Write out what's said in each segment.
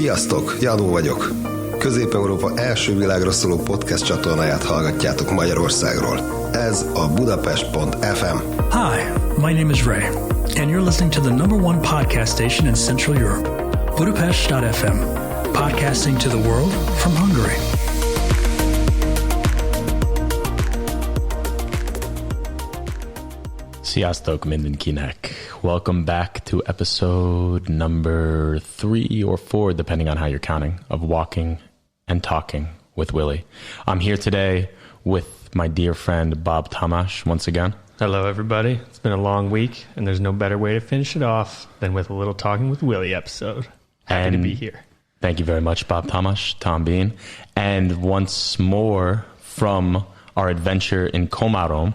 Sziasztok, Jánó vagyok. Közép-Európa első világra szóló podcast csatornáját hallgatjátok Magyarországról. Ez a Budapest.fm. Hi, my name is Ray, and you're listening to the #1 podcast station in Central Europe, Budapest.fm, podcasting to the world from Hungary. Sziasztok mindenkinek. Welcome back to episode number 3 or 4, depending on how you're counting, of Walking and Talking with Willie. I'm here today with my dear friend Bob Tamas once again. Hello, everybody. It's been a long week, and there's no better way to finish it off than with a little Talking with Willie episode. Happy to be here. Thank you very much, Bob Tamas, Tom Bean. And once more from our adventure in Komárom,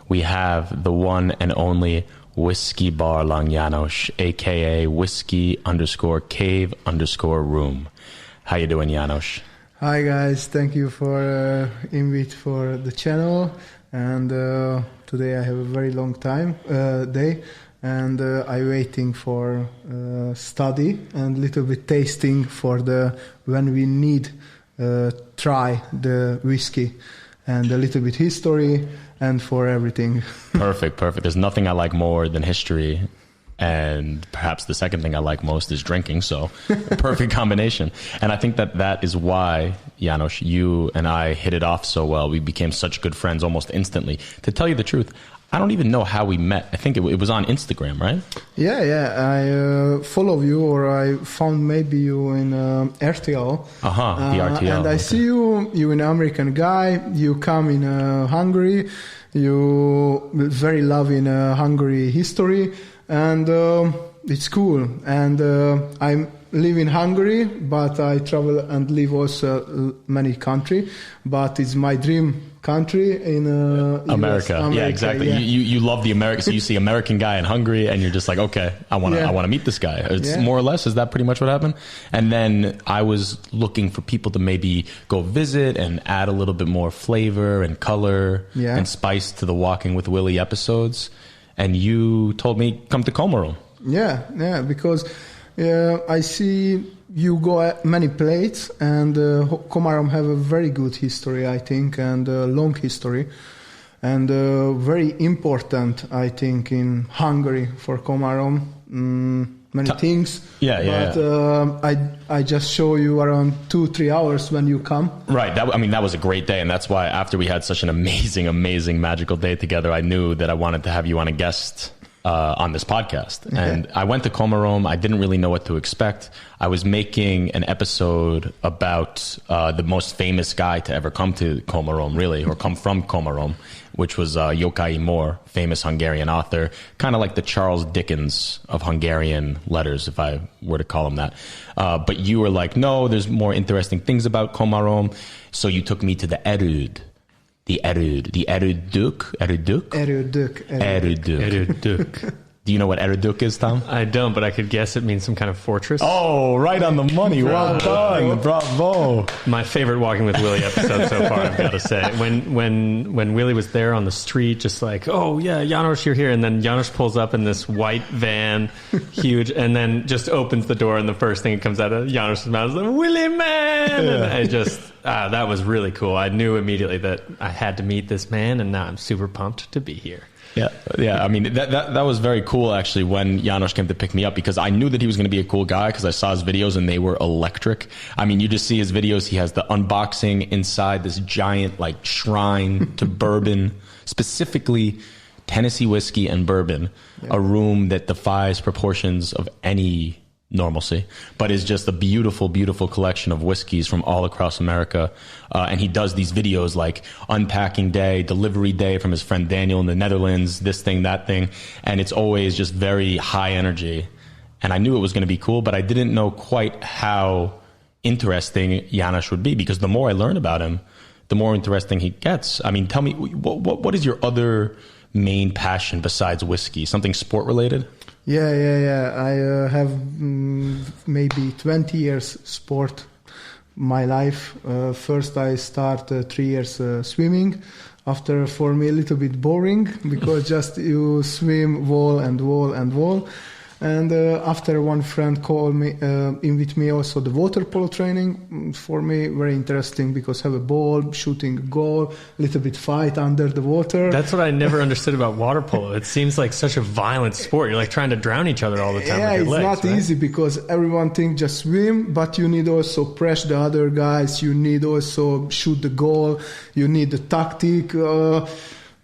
we have the one and only Whiskey Bar Lang János, a.k.a. Whiskey_Cave_Room. How you doing, János? Hi, guys. Thank you for invite for the channel. And today I have a very long day. And I'm waiting for study and little bit tasting for when we need try the whiskey and a little bit history and for everything. Perfect. There's nothing I like more than history, and perhaps the second thing I like most is drinking, so a perfect combination. And I think that is why, János, you and I hit it off so well. We became such good friends almost instantly. To tell you the truth, I don't even know how we met. I think it was on Instagram, right? Yeah. I follow you, or I found maybe you in RTL. The RTL. And I see you an American guy. You come in Hungary. You very love in Hungary history, and it's cool. And I live in Hungary, but I travel and live also many country. But it's my dream country in America. Yeah, exactly. Yeah. You love the American, so you see American guy in Hungary, and you're just like, okay, I want to meet this guy. It's more or less, is that pretty much what happened? And then I was looking for people to maybe go visit and add a little bit more flavor and color and spice to the Walking with Willie episodes. And you told me, come to Komárom. Yeah, because I see you go at many places, and Komárom have a very good history, I think, and long history, and very important, I think, in Hungary for Komárom. Many things. But I just show you around 2-3 hours when you come. Right. That was a great day, and that's why after we had such an amazing, magical day together, I knew that I wanted to have you on a guest on this podcast. And I went to Komárom. I didn't really know what to expect. I was making an episode about the most famous guy to ever come to Komárom, really, or come from Komárom, which was Yokai Mór, famous Hungarian author, kind of like the Charles Dickens of Hungarian letters, if I were to call him that. But you were like, no, there's more interesting things about Komárom. So you took me to the Erőd. The Erődük. Do you know what Erődük is, Tom? I don't, but I could guess it means some kind of fortress. Oh, right on the money. Well done. Bravo. My favorite Walking with Willie episode so far, I've got to say. When Willie was there on the street, just like, oh, yeah, János, you're here. And then János pulls up in this white van, huge, and then just opens the door, and the first thing that comes out of János' mouth is like, Willie, man! Yeah. And I just, that was really cool. I knew immediately that I had to meet this man, and now I'm super pumped to be here. Yeah. I mean, that was very cool, actually, when János came to pick me up, because I knew that he was going to be a cool guy because I saw his videos and they were electric. I mean, you just see his videos. He has the unboxing inside this giant, like, shrine to bourbon, specifically Tennessee whiskey and bourbon, a room that defies proportions of any normalcy, but is just a beautiful collection of whiskeys from all across America. And he does these videos like unpacking day, delivery day from his friend Daniel in the Netherlands, this thing, that thing. And it's always just very high energy. And I knew it was going to be cool, but I didn't know quite how interesting János would be, because the more I learn about him, the more interesting he gets. I mean, tell me, what is your other main passion besides whiskey? Something sport related? Yeah. I have maybe 20 years sport my life. First I start 3 years swimming. After, for me, a little bit boring, because just you swim wall and wall and wall. And after one friend called me, invite me also the water polo training. For me, very interesting because have a ball, shooting a goal, a little bit fight under the water. That's what I never understood about water polo. It seems like such a violent sport. You're like trying to drown each other all the time. Yeah, with your it's legs, not right? easy because everyone thinks just swim, but you need also press the other guys. You need also shoot the goal. You need the tactic.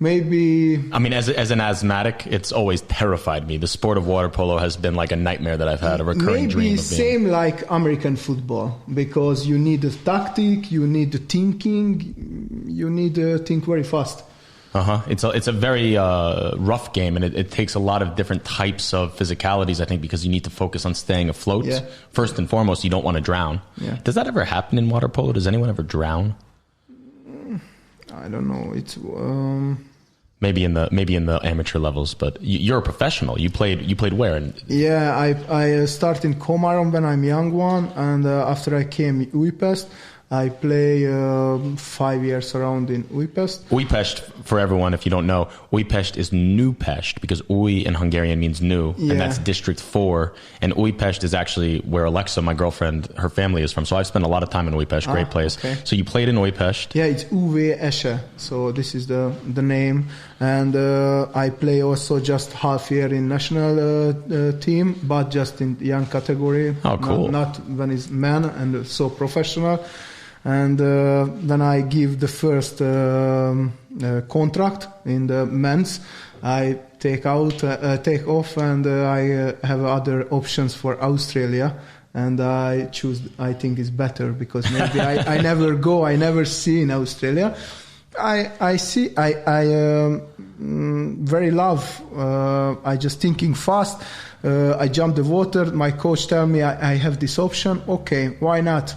Maybe. I mean, as an asthmatic, it's always terrified me. The sport of water polo has been like a nightmare that I've had, a recurring dream Maybe of being. same like American football because you need the tactic, you need the thinking, you need to think very fast. It's a very rough game, and it takes a lot of different types of physicalities, I think, because you need to focus on staying afloat. Yeah. First and foremost, you don't want to drown. Yeah. Does that ever happen in water polo? Does anyone ever drown? I don't know. It's Maybe in the amateur levels, but you're a professional. You played where? yeah. I started in Komárom when I'm young one, and after I came Budapest, I play 5 years around in Budapest. Újpest, for everyone, if you don't know, Újpest is New Pest because Új in Hungarian means new, Yeah. and that's District 4. And Újpest is actually where Alexa, my girlfriend, her family is from. So I've spent a lot of time in Újpest, great place. Okay. So you played in Újpest. Yeah, it's UV Esche, so this is the name. And I play also just half year in national team, but just in young category. Oh, cool. Not when it's man and so professional. And when I give the first contract in the men's, I take off, and I have other options for Australia. And I choose, I think it's better because maybe I never see in Australia. I very love, I just thinking fast. I jump the water. My coach tell me I have this option. Okay, why not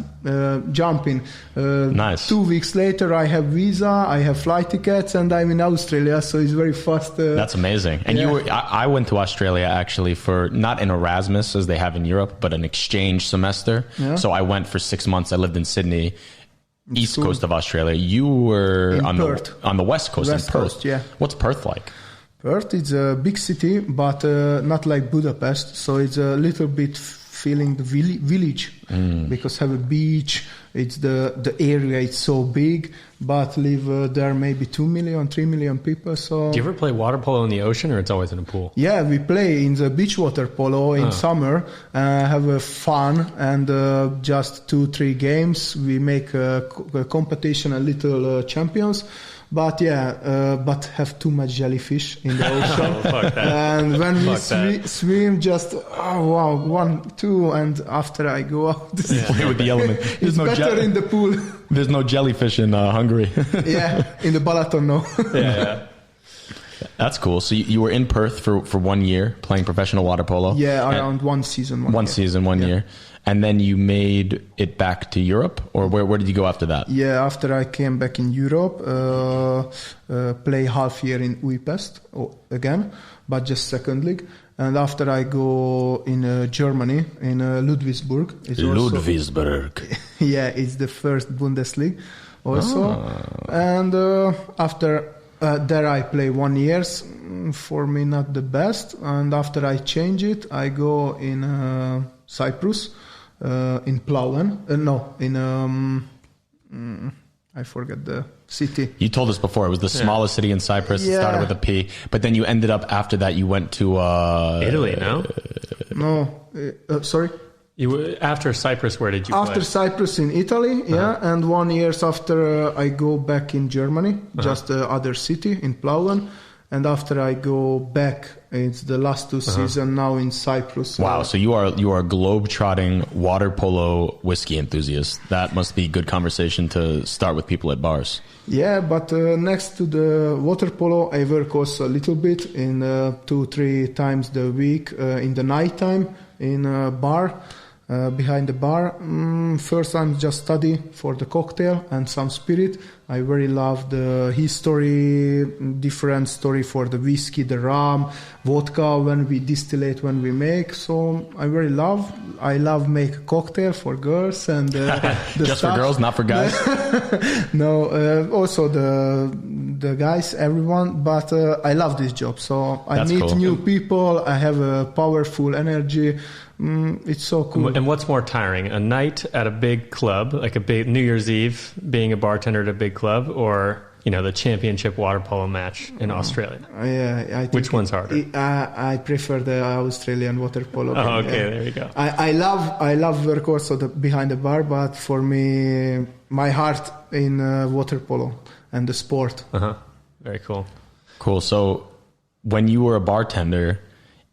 jump in? Nice. 2 weeks later, I have visa, I have flight tickets, and I'm in Australia. So it's very fast. That's amazing. And yeah. I went to Australia actually for not an Erasmus as they have in Europe, but an exchange semester. Yeah. So I went for 6 months. I lived in Sydney, east cool. coast of Australia. You were In on Perth. the west coast. West in Perth. coast, yeah. What's Perth like? Perth is a big city, but not like Budapest. So it's a little bit feeling the village because have a beach. It's the area. It's so big, but live there maybe 2 million, 3 million people. So Do you ever play water polo in the ocean, or it's always in a pool? yeah, we play in the beach water polo in summer. Have a fun and just 2-3 games. We make a competition, a little champions. But but have too much jellyfish in the ocean. Fuck that. And when we Fuck swim, just, oh wow, 1, 2, and after I go out, Play with the element. it's better in the pool. There's no jellyfish in Hungary. Yeah, in the Balaton, no. Yeah. That's cool. So you were in Perth for 1 year playing professional water polo. Yeah, around one season. One year. season, 1 year. And then you made it back to Europe, or where did you go after that? Yeah, after I came back in Europe, play half year in Budapest again, but just second league. And after I go in Germany, in Ludwigsburg. It's Ludwigsburg. Yeah, it's the first Bundesliga also. And after there I play 1 year. For me, not the best. And after I change it, I go in Cyprus, in Plauen. I forget the city. You told us before it was the smallest city in Cyprus. It started with a P, but then you ended up after that. You went to Italy, no? No, sorry. After Cyprus, where did you After play? Cyprus in Italy, yeah, and 1 year after I go back in Germany, just other city in Plauen, and after I go back, it's the last 2 seasons now in Cyprus. Wow, so you are a globe-trotting water polo whiskey enthusiast. That must be good conversation to start with people at bars. Yeah, but next to the water polo, I work also a little bit in 2-3 times the week in the night time in a bar. Behind the bar. First I'm just study for the cocktail and some spirit. I very love the history, different story for the whiskey, the rum, vodka, when we distillate, when we make. So I love make a cocktail for girls and the Just stuff. for girls, not for guys? No, also the guys, everyone, but I love this job. So I That's meet cool. new people. I have a powerful energy. It's so cool. And what's more tiring, a night at a big club, like a big New Year's Eve, being a bartender at a big club, or the championship water polo match in Australia? Yeah, I think Which one's harder? I prefer the Australian water polo. Oh, game, okay, yeah. there you go. I love work also behind the bar, but for me, my heart in water polo and the sport. Very cool. Cool. So when you were a bartender,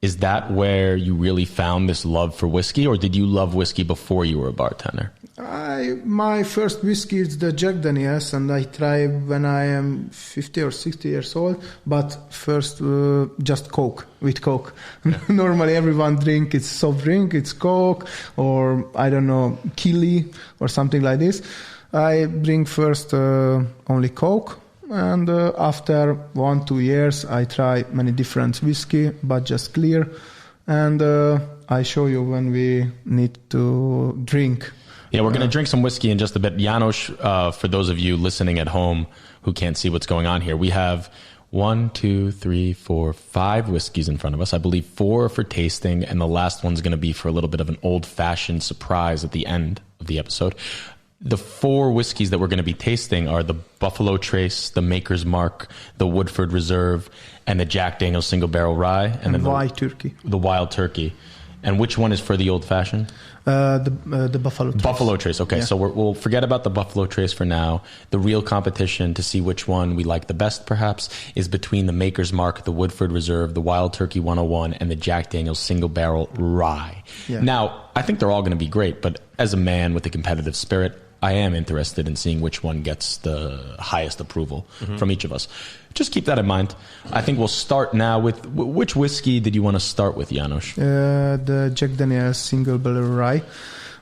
is that where you really found this love for whiskey, or did you love whiskey before you were a bartender? My first whiskey is the Jack Daniels, and I try when I am 50 or 60 years old. But first, just Coke. Yeah. Normally, everyone drink it's soft drink, it's Coke, or I don't know, Killy or something like this. I drink first only Coke, and after 1-2 years, I try many different whiskey, but just clear. And I show you when we need to drink. Yeah, we're going to drink some whiskey in just a bit. János, for those of you listening at home who can't see what's going on here, we have 1, 2, 3, 4, 5 whiskeys in front of us. I believe 4 are for tasting, and the last one's going to be for a little bit of an old-fashioned surprise at the end of the episode. The 4 whiskeys that we're going to be tasting are the Buffalo Trace, the Maker's Mark, the Woodford Reserve, and the Jack Daniel's Single Barrel Rye. And then Wild Turkey. The Wild Turkey. And which one is for the old-fashioned? The Buffalo Trace. Buffalo Trace, okay. Yeah. So we'll forget about the Buffalo Trace for now. The real competition to see which one we like the best, perhaps, is between the Maker's Mark, the Woodford Reserve, the Wild Turkey 101, and the Jack Daniel's Single Barrel Rye. Yeah. Now, I think they're all going to be great, but as a man with a competitive spirit, I am interested in seeing which one gets the highest approval from each of us. Just keep that in mind. I think we'll start now with which whiskey did you want to start with, János? The Jack Daniel's Single Barrel Rye,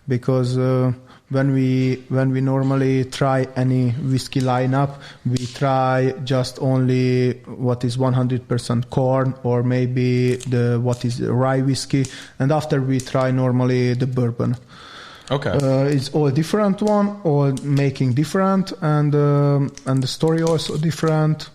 because when we normally try any whiskey lineup, we try just only what is 100% corn, or maybe what is rye whiskey, and after we try normally the bourbon. Okay. It's all different one, all making different, and the story also different.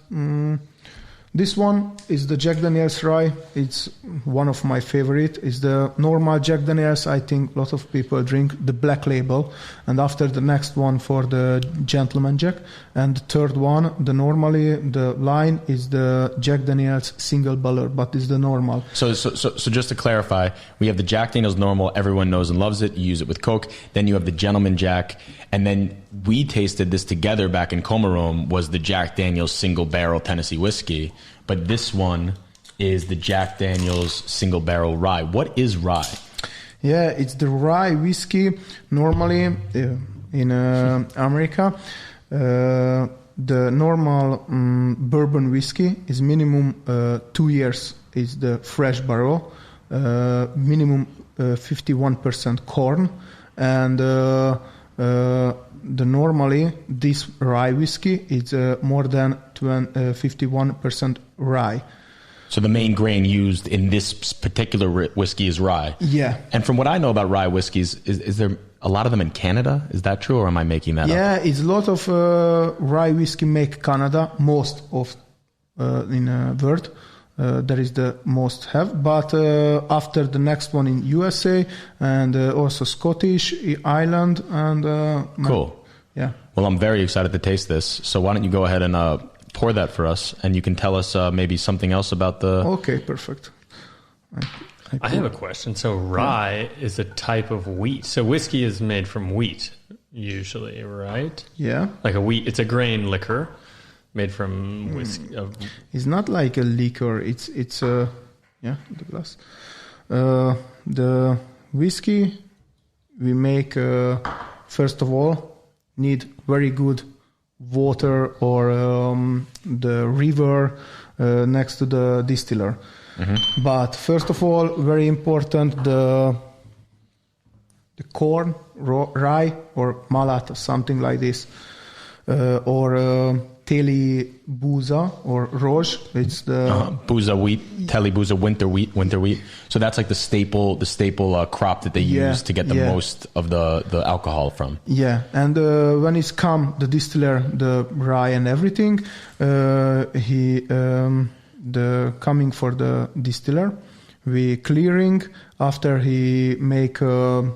This one is the Jack Daniel's Rye. It's one of my favorite. It's the normal Jack Daniel's. I think a lot of people drink the black label, and after the next one for the Gentleman Jack, and the third one, the line is the Jack Daniel's Single Barrel, but it's the normal. So just to clarify, we have the Jack Daniel's normal. Everyone knows and loves it. You use it with Coke. Then you have the Gentleman Jack, and then we tasted this together back in Comorom, was the Jack Daniel's Single Barrel Tennessee Whiskey. But this one is the Jack Daniel's Single Barrel Rye. What is rye? Yeah, it's the rye whiskey. Normally, in America, the normal bourbon whiskey is minimum 2 years. Is the fresh barrel, minimum 51% corn, and normally this rye whiskey is more than 51% rye. So the main grain used in this particular whiskey is rye. Yeah. And from what I know about rye whiskeys, is there a lot of them in Canada? Is that true, or am I making that up? Yeah, it's a lot of rye whiskey make Canada, most of in world. There is the most have, but after the next one in USA and also Scottish, Ireland, and cool. Yeah. Well, I'm very excited to taste this. So why don't you go ahead and pour that for us, and you can tell us maybe something else about the... Okay, perfect. I have a question. So rye is a type of wheat. So whiskey is made from wheat, usually, right? Yeah. Like a wheat. It's a grain liquor made from whiskey. It's not like a liquor. It's the glass. The whiskey we make first of all need very good water or the river next to the distiller. Mm-hmm. But first of all, very important, the corn, rye or malat, something like this, or Teli Buza or Roj. It's the Buza wheat, Teli Buza winter wheat. So that's like the staple crop that they use to get the most of the alcohol from. Yeah, and when it's come the distiller, the rye and everything, the coming for the distiller, we clearing after he make a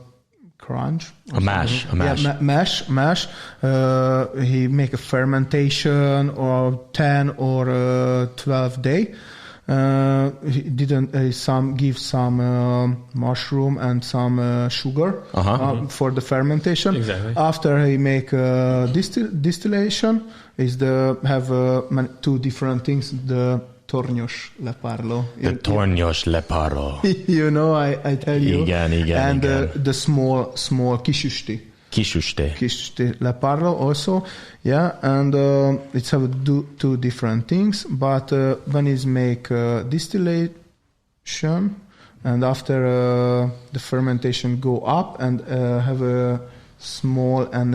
crunch. A mash. Yeah, mash. He make a fermentation or 10 or 12 day. He didn't give some mushroom and some sugar for the fermentation. Exactly. After he make distillation, is have two different things. The tornyos leparlo. The tornyos leparlo. You know, I tell you. Igen. And the small kisüsti. Kisüsti leparlo also. Yeah, and it's have two different things. But when is make distillation, and after the fermentation go up and have a small and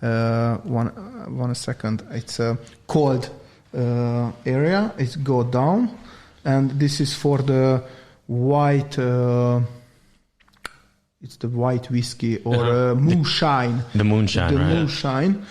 one second. It's a cold area. It go down, and this is for the white. It's the white whiskey or moonshine. The moonshine, right? Moonshine,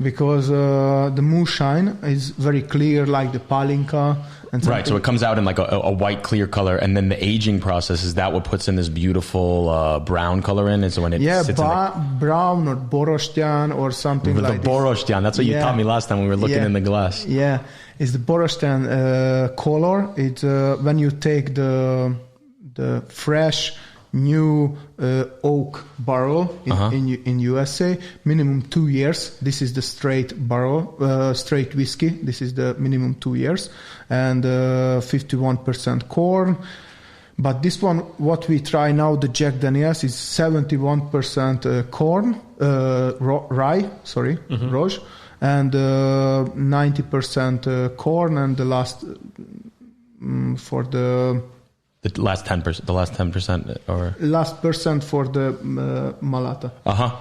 because the moonshine is very clear, like the palinka. And right, so it comes out in like a white clear color, and then the aging process, is that what puts in this beautiful brown color in? Is when it sits in brown or borostyán or something like the borostyán. That's what you taught me last time when we were looking in the glass. Yeah, it's the borostyán color. It's when you take the fresh new oak barrel in USA, minimum 2 years. This is the straight barrel, straight whiskey. This is the minimum 2 years, and 51% corn. But this one, what we try now, the Jack Daniels, is 71% corn, rye, Roj, and 90% corn, and the last for the last 10%, or last percent for the Malata.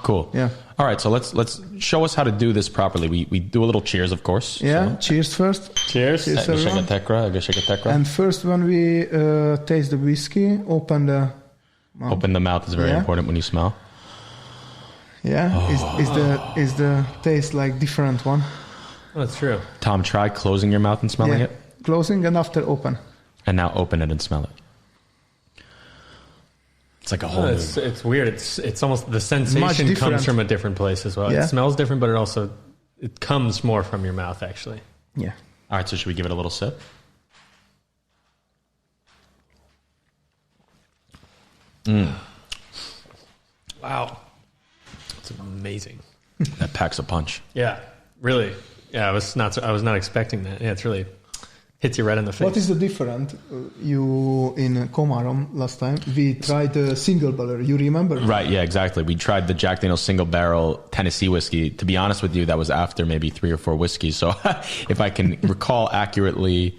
Cool. Yeah. All right, so let's show us how to do this properly. We do a little cheers, of course. Yeah. So. Cheers first. Cheers. Everyone. And first, when we taste the whiskey, open the mouth. Open the mouth is very important when you smell. Yeah. Is the taste like different one? That's true. Tom, try closing your mouth and smelling it. Closing and after open. And now open it and smell it. It's like a whole. It's weird. It's almost the sensation comes from a different place as well. Yeah. It smells different, but it comes more from your mouth actually. Yeah. All right. So should we give it a little sip? Wow, it's amazing. That packs a punch. Yeah, really. Yeah, I was not expecting that. Yeah, it's really hits you right in the face. What is the difference? You in Komárom last time we tried the single barrel. You remember? Right. Yeah. Exactly. We tried the Jack Daniel's single barrel Tennessee whiskey. To be honest with you, that was after maybe 3 or 4 whiskeys. So if I can recall accurately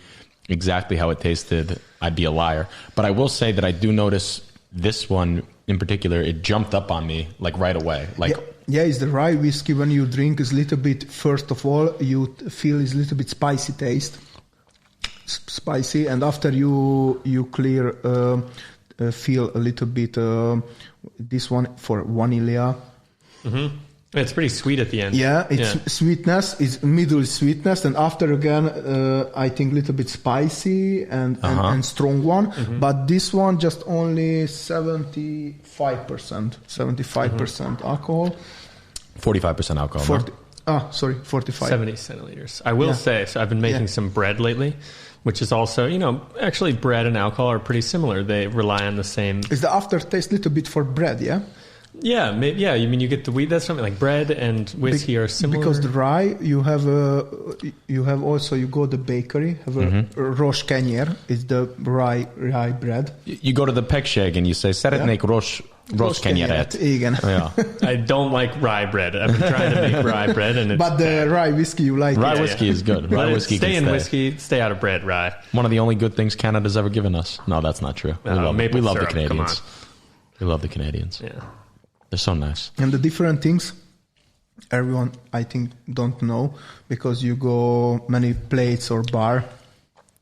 exactly how it tasted, I'd be a liar. But I will say that I do notice this one in particular. It jumped up on me like right away. Like. Yeah, it's the rye whiskey. When you drink, is a little bit. First of all, you feel is a little bit spicy taste. Spicy, and after you clear feel a little bit this one for vanilla. It's pretty sweet at the end. Sweetness is middle sweetness, and after again I think a little bit spicy and strong one. But this one just only 75% alcohol, 45% alcohol. 45. 70 centiliters. I will say, so I've been making some bread lately, which is also, actually bread and alcohol are pretty similar. They rely on the same. Is the aftertaste a little bit for bread, yeah? Yeah, maybe, yeah. You mean you get the wheat? That's something like bread and whiskey are similar. Because the rye, you go to the bakery, have a Rosh Kenyer, is the rye bread. You go to the Pekség and you say, szeretnék Rosh Kenyeret. Igen. Yeah. I don't like rye bread. I've been trying to make rye bread, and it's but the rye whiskey you like. Rye whiskey is good. Rye whiskey stay can in whiskey, stay out of bread. Rye. One of the only good things Canada's ever given us. No, that's not true. We love syrup, the Canadians. We love the Canadians. Yeah. They're so nice. And the different things, everyone, I think, don't know, because you go many plates or bar,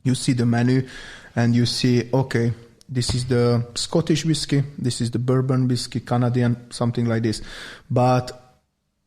you see the menu, and you see, okay, this is the Scottish whiskey, this is the bourbon whiskey, Canadian, something like this. But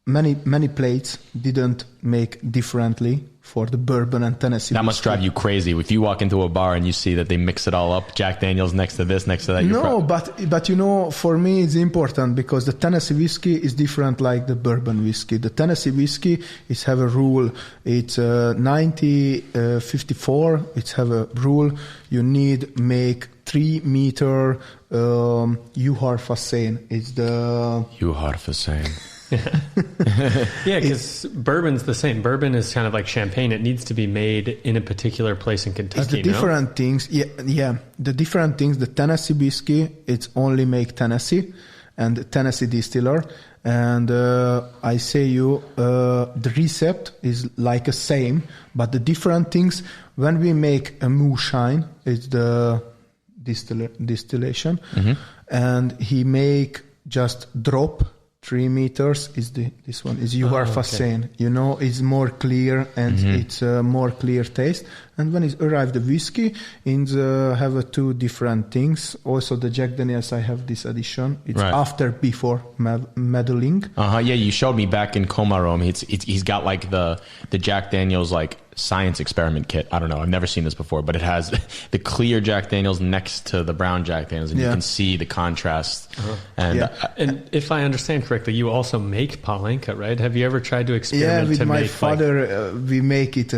many plates didn't make differently for the bourbon and Tennessee That whiskey. must drive you crazy if you walk into a bar and you see that they mix it all up. Jack Daniels next to this, next to that. No, but you know, for me it's important because the Tennessee whiskey is different like the bourbon whiskey. The Tennessee whiskey is have a rule. It's 54. It's have a rule. You need make 3 meter Juharfasén. It's the Juharfasén. Yeah, because bourbon's the same. Bourbon is kind of like champagne. It needs to be made in a particular place in Kentucky. It's the different things. Yeah. The different things. The Tennessee whiskey, it's only make Tennessee and Tennessee distiller. And I say you, the recipe is like the same, but the different things. When we make a moonshine, it's the distillation, and he make just drop. 3 meters is this one is Juharfasén. Okay. You know, it's more clear and it's a more clear taste. And when it arrived the whiskey, have 2 different things. Also the Jack Daniels, I have this addition. It's after before meddling. Yeah, you showed me back in Komarom. He's got like the Jack Daniels like science experiment kit. I don't know. I've never seen this before, but it has the clear Jack Daniels next to the brown Jack Daniels, and you can see the contrast. And if I understand correctly, you also make Palenka, right? Have you ever tried to experiment? With to my make father, we make it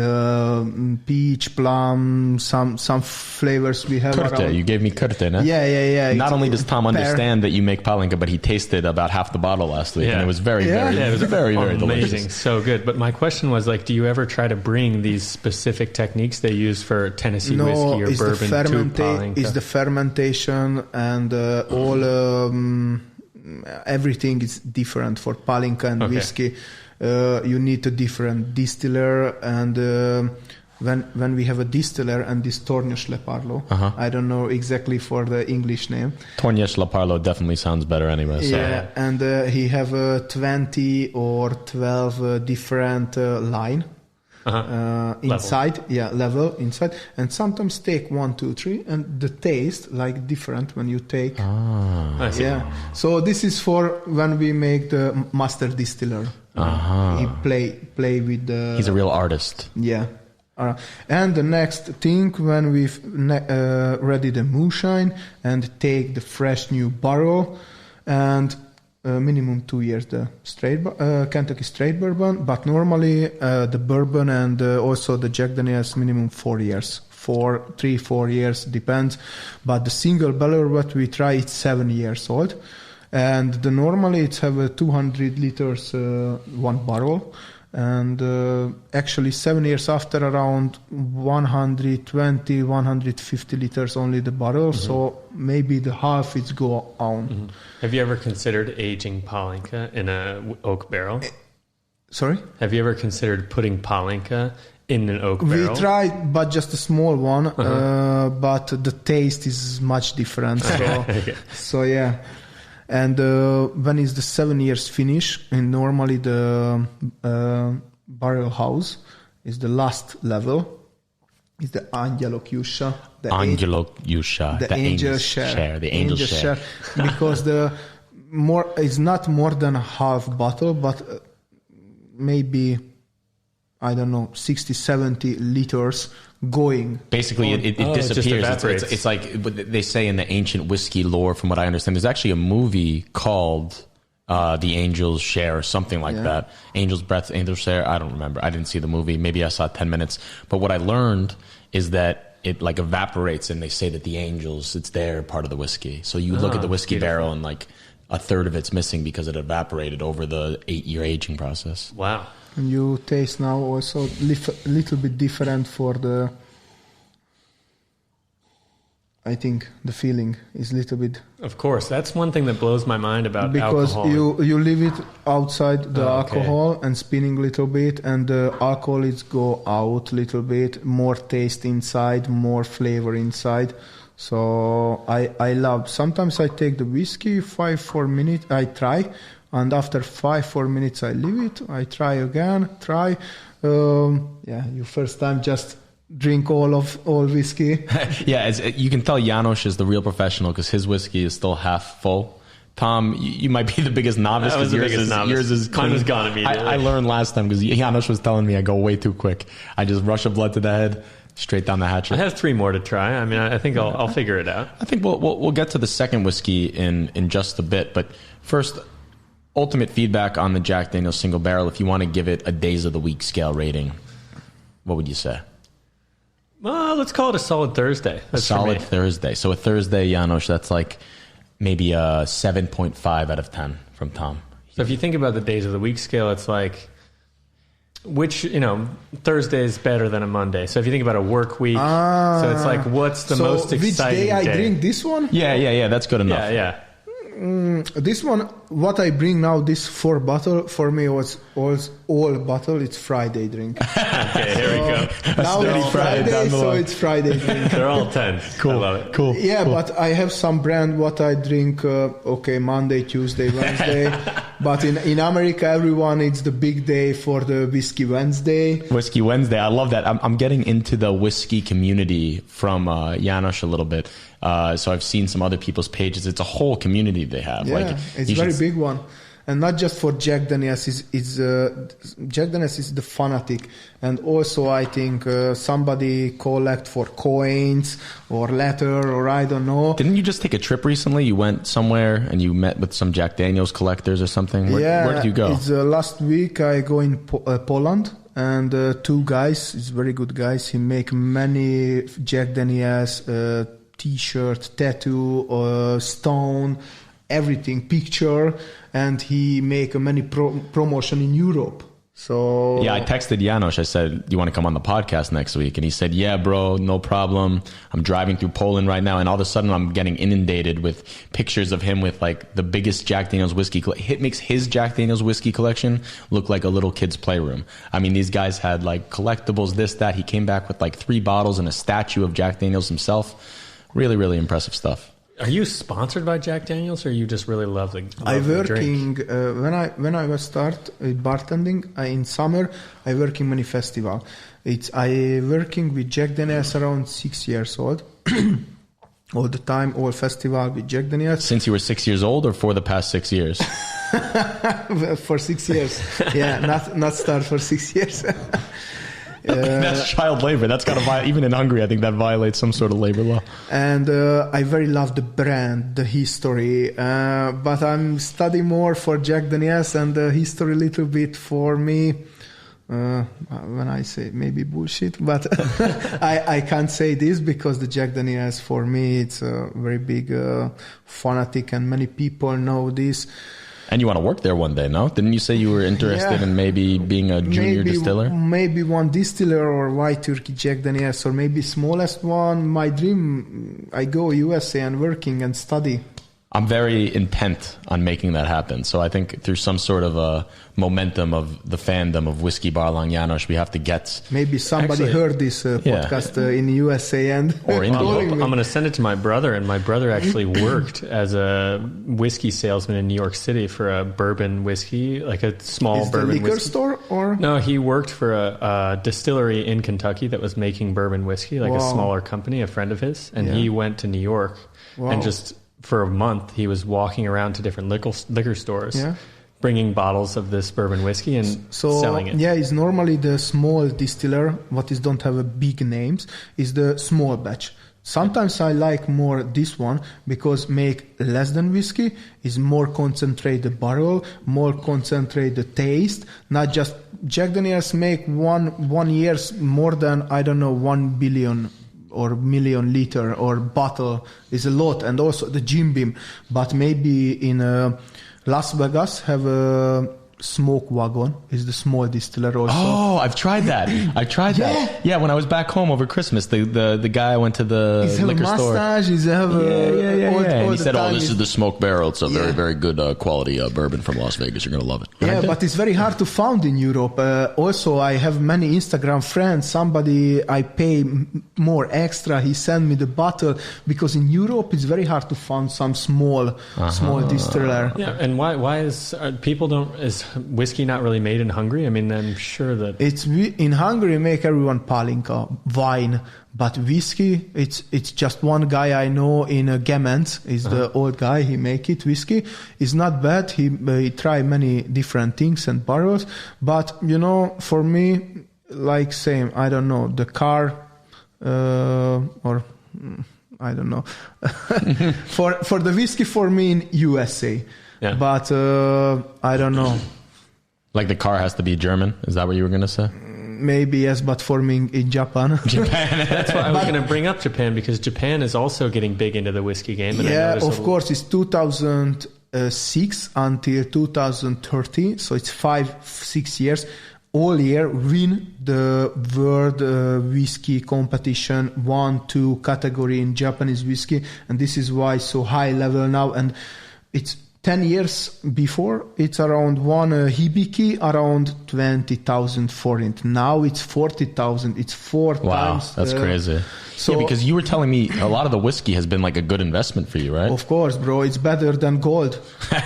peach, plum, some flavors we have. Kurte, you gave me kurte, no? Yeah. Not only does Tom understand that you make Palenka, but he tasted about half the bottle last week, and it was very very amazing, delicious. So good. But my question was like, do you ever try to bring these specific techniques they use for Tennessee whiskey or bourbon to Palenka? It's the fermentation and all everything is different for Palenka and whiskey. You need a different distiller, and when we have a distiller and this Tornyos Leparlo, I don't know exactly for the English name. Tornyos Leparlo definitely sounds better anyway. So. Yeah, and he have 20 or 12 different line. Inside, level inside, and sometimes take 1, 2, 3, and the taste like different when you take. So this is for when we make the master distiller. He play with the. He's a real artist. Yeah. And the next thing, when we've ready the moonshine and take the fresh new barrel and. Minimum 2 years the straight Kentucky straight bourbon, but normally the bourbon and also the Jack Daniels minimum 4 years, 3-4 years depends. But the single barrel what we try it's 7 years old, and the normally it's have 200 liters 1 barrel, and actually 7 years after around 120-150 liters only the barrel, so maybe the half it's go on. Have you ever considered aging Palenka in a oak barrel? Sorry? Have you ever considered putting Palenka in an oak barrel? We tried, but just a small one, but the taste is much different. So, so yeah. And when is the 7 years finish, and normally the barrel house is the last level, is the Angelok Jusha. The angel share. The angel share. Because the more it's not more than a half bottle, but maybe, I don't know, 60-70 liters going. Basically, it disappears. It's like they say in the ancient whiskey lore, from what I understand. There's actually a movie called The Angel's Share or something like that. Angel's Breath, Angel's Share. I don't remember. I didn't see the movie. Maybe I saw 10 minutes. But what I learned is that it like evaporates, and they say that the angels, it's their part of the whiskey. So you look at the whiskey barrel, and like a third of it's missing because it evaporated over the 8-year aging process. Wow. And you taste now also little bit different for the. I think the feeling is a little bit. Of course, that's one thing that blows my mind about because alcohol. Because you leave it outside the alcohol and spinning a little bit, and the alcohol is go out a little bit, more taste inside, more flavor inside. So I love. Sometimes I take the whiskey 5-4 minutes. I try and after 5-4 minutes I leave it. I try again. You first time just drink all whiskey. Yeah, you can tell János is the real professional because his whiskey is still half full. Tom, you might be the biggest novice. I was the biggest novice. Yours is clean. Mine was gone immediately. I learned last time because János was telling me I go way too quick. I just rush a blood to the head, straight down the hatchet. I have 3 more to try. I mean, I think I'll figure it out. I think we'll get to the second whiskey in just a bit, but first, ultimate feedback on the Jack Daniel's Single Barrel. If you want to give it a days of the week scale rating, what would you say? Well, let's call it a solid Thursday. That's solid Thursday. So a Thursday, János, that's like maybe a 7.5 out of 10 from Tom. So if you think about the days of the week scale, it's like, Thursday is better than a Monday. So if you think about a work week, so it's like, what's the most exciting day? Which day I drink this one? Yeah, that's good enough. Yeah. This one, what I bring now, this 4 bottle, for me was all bottle. It's Friday drink. Okay, here we go. Now it's Friday, so it's Friday drink. They're all 10. Cool. I love it. Cool. Yeah, cool. but I have some brand what I drink, Monday, Tuesday, Wednesday. But in America, everyone, it's the big day for the Whiskey Wednesday. Whiskey Wednesday. I love that. I'm getting into the whiskey community from János a little bit. So I've seen some other people's pages. It's a whole community they have. Yeah, it's a very big one. And not just for Jack Daniels, Jack Daniels is the fanatic. And also I think somebody collect for coins or letter or I don't know. Didn't you just take a trip recently? You went somewhere and you met with some Jack Daniels collectors or something? Where did you go? It's last week I go in Poland. And 2 guys, it's very good guys. He make many Jack Daniels T-shirt, tattoo, stone, everything, picture, and he make many promotion in Europe. So yeah, I texted János. I said, "Do you want to come on the podcast next week?" And he said, "Yeah, bro, no problem. I'm driving through Poland right now." And all of a sudden, I'm getting inundated with pictures of him with like the biggest Jack Daniel's whiskey. It makes his Jack Daniel's whiskey collection look like a little kid's playroom. I mean, these guys had like collectibles, this, that. He came back with like 3 bottles and a statue of Jack Daniel's himself. Really, really impressive stuff. Are you sponsored by Jack Daniel's, or you just really love the working drink? When I was start bartending in summer, I work in many festival. I working with Jack Daniel's around 6 years old. All the time, all festival with Jack Daniel's. Since you were 6 years old, or for the past 6 years? For 6 years. Yeah, not start for 6 years. That's child labor. That's got to even in Hungary, I think that violates some sort of labor law. And I very love the brand, the history. But I'm studying more for Jack Daniel's and the history a little bit for me. When I say maybe bullshit, but I can't say this because the Jack Daniel's for me it's a very big fanatic and many people know this. And you want to work there one day, no? Didn't you say you were interested in maybe being a junior distiller? Maybe one distiller or White Turkey Jack Daniel's or maybe smallest one. My dream, I go USA and working and study. I'm very intent on making that happen. So I think through some sort of a momentum of the fandom of Whiskey Barlang János, we have to get... Maybe somebody heard this podcast in USA and... Or India. I'm going to send it to my brother, and my brother actually worked as a whiskey salesman in New York City for a bourbon whiskey, like a small bourbon liquor whiskey store or... No, he worked for a distillery in Kentucky that was making bourbon whiskey, like a smaller company, a friend of his. And he went to New York and just... For a month, he was walking around to different liquor stores, bringing bottles of this bourbon whiskey and selling it. Yeah, it's normally the small distiller, what is don't have a big names, is the small batch. Sometimes I like more this one because make less than whiskey, is more concentrated barrel, more concentrated taste, not just Jack Daniel's make one year's more than, 1 billion or million liter or bottle is a lot, and also the Jim Beam. But maybe in Las Vegas have Smoke Wagon is the small distiller also. Oh, I've tried that. that. Yeah, when I was back home over Christmas, the guy I went to the liquor store. He's have and he said, this is the smoke barrel. It's a very, very good quality bourbon from Las Vegas. You're going to love it. Yeah, but it's very hard to find in Europe. Also, I have many Instagram friends. Somebody I pay more extra. He sent me the bottle because in Europe it's very hard to find some small distiller. Yeah, and why is whiskey not really made in Hungary? I mean, I'm sure that it's in Hungary make everyone palinka wine, but whiskey it's just one guy I know in Gemens is the old guy. He make it whiskey. It's not bad. He try many different things and barrels, but for me, like same. I don't know the car or. I don't know. for the whiskey for me in USA. Yeah. But I don't know. Like the car has to be German? Is that what you were going to say? Maybe yes, but for me in Japan. That's why I was going to bring up Japan, because Japan is also getting big into the whiskey game. And of course, it's 2006 until 2030. So it's 5-6 years. All year win the world whiskey competition 1-2 category in Japanese whiskey, and this is why so high level now. And it's 10 years before it's around one hibiki around 20,000 forint. Now it's 40,000. It's 4 times. Wow, that's crazy. So, because you were telling me a lot of the whiskey has been like a good investment for you, right? Of course, bro. It's better than gold.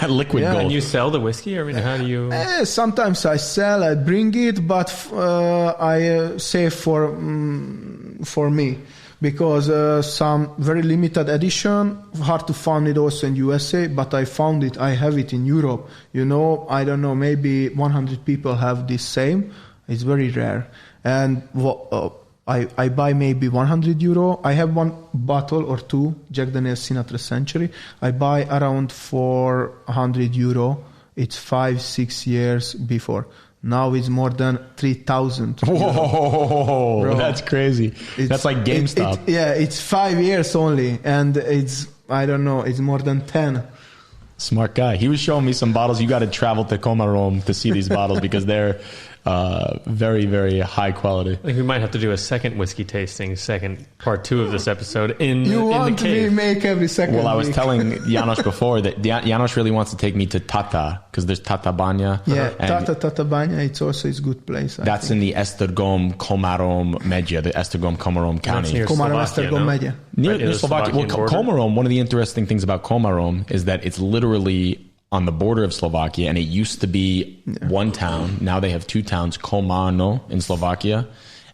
Liquid gold. And you sell the whiskey? I mean, how do you... Sometimes I sell, I bring it, but I save for me. Because some very limited edition, hard to find it also in USA, but I found it, I have it in Europe. I don't know, maybe 100 people have this same. It's very rare. And I buy maybe €100. I have one bottle or two, Jack Daniel's Sinatra Century. I buy around €400. It's 5-6 years before. Now it's more than 3,000. Whoa, bro, that's crazy. That's like GameStop. It's 5 years only, and it's more than 10. Smart guy. He was showing me some bottles. You got to travel to Komárom to see these bottles because they're very, very high quality. I think we might have to do a second whiskey tasting, part 2 of this episode in the cave. You want me make every second Well, I was week. telling János before that János really wants to take me to Tata because there's Tata Banya. Yeah, Tata Banya, it's also a good place. That's in the Esztergom Komárom Megye, the Esztergom Komárom County. Komárom Esztergom Megye. Near Slovakia. Well, Komárom, one of the interesting things about Komárom is that it's literally on the border of Slovakia, and it used to be one town. Now they have 2 towns, Komárno in Slovakia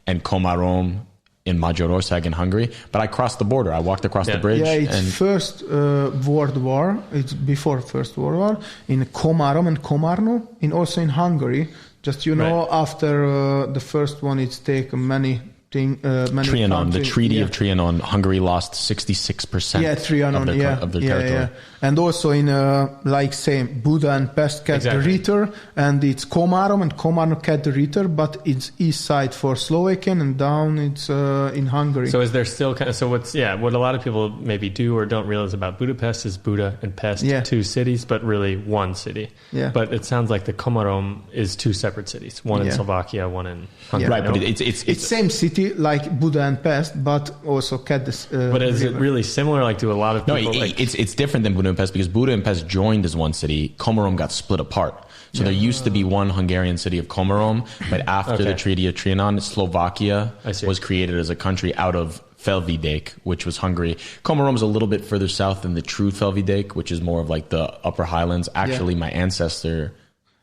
and Komárom in Magyarország in Hungary. But I crossed the border. I walked across the bridge. Yeah, it's First World War. It's before First World War in Komárom and Komárno, and also in Hungary. Just after the first one, it's taken many Trianon, the Treaty of Trianon, Hungary lost 66% of their territory. Yeah. And also in, Buda and Pest get the Ritter, and it's Komárom and Komárno get the Ritter, but it's east side for Slovakian, and down it's in Hungary. So is there still what a lot of people maybe do or don't realize about Budapest is Buda and Pest, 2 cities, but really one city. Yeah. But it sounds like the Komárom is 2 separate cities, one in Slovakia, one in Hungary. Right, but it's same city like Buda and Pest, but also get this. But is it really similar? Like, do a lot of people? No, it's different than Buda and Pest because Buda and Pest joined as one city. Komárom got split apart. So there used to be one Hungarian city of Komárom, but after the Treaty of Trianon, Slovakia was created as a country out of Felvidék, which was Hungary. Komárom is a little bit further south than the true Felvidék, which is more of like the Upper Highlands. Actually, my ancestor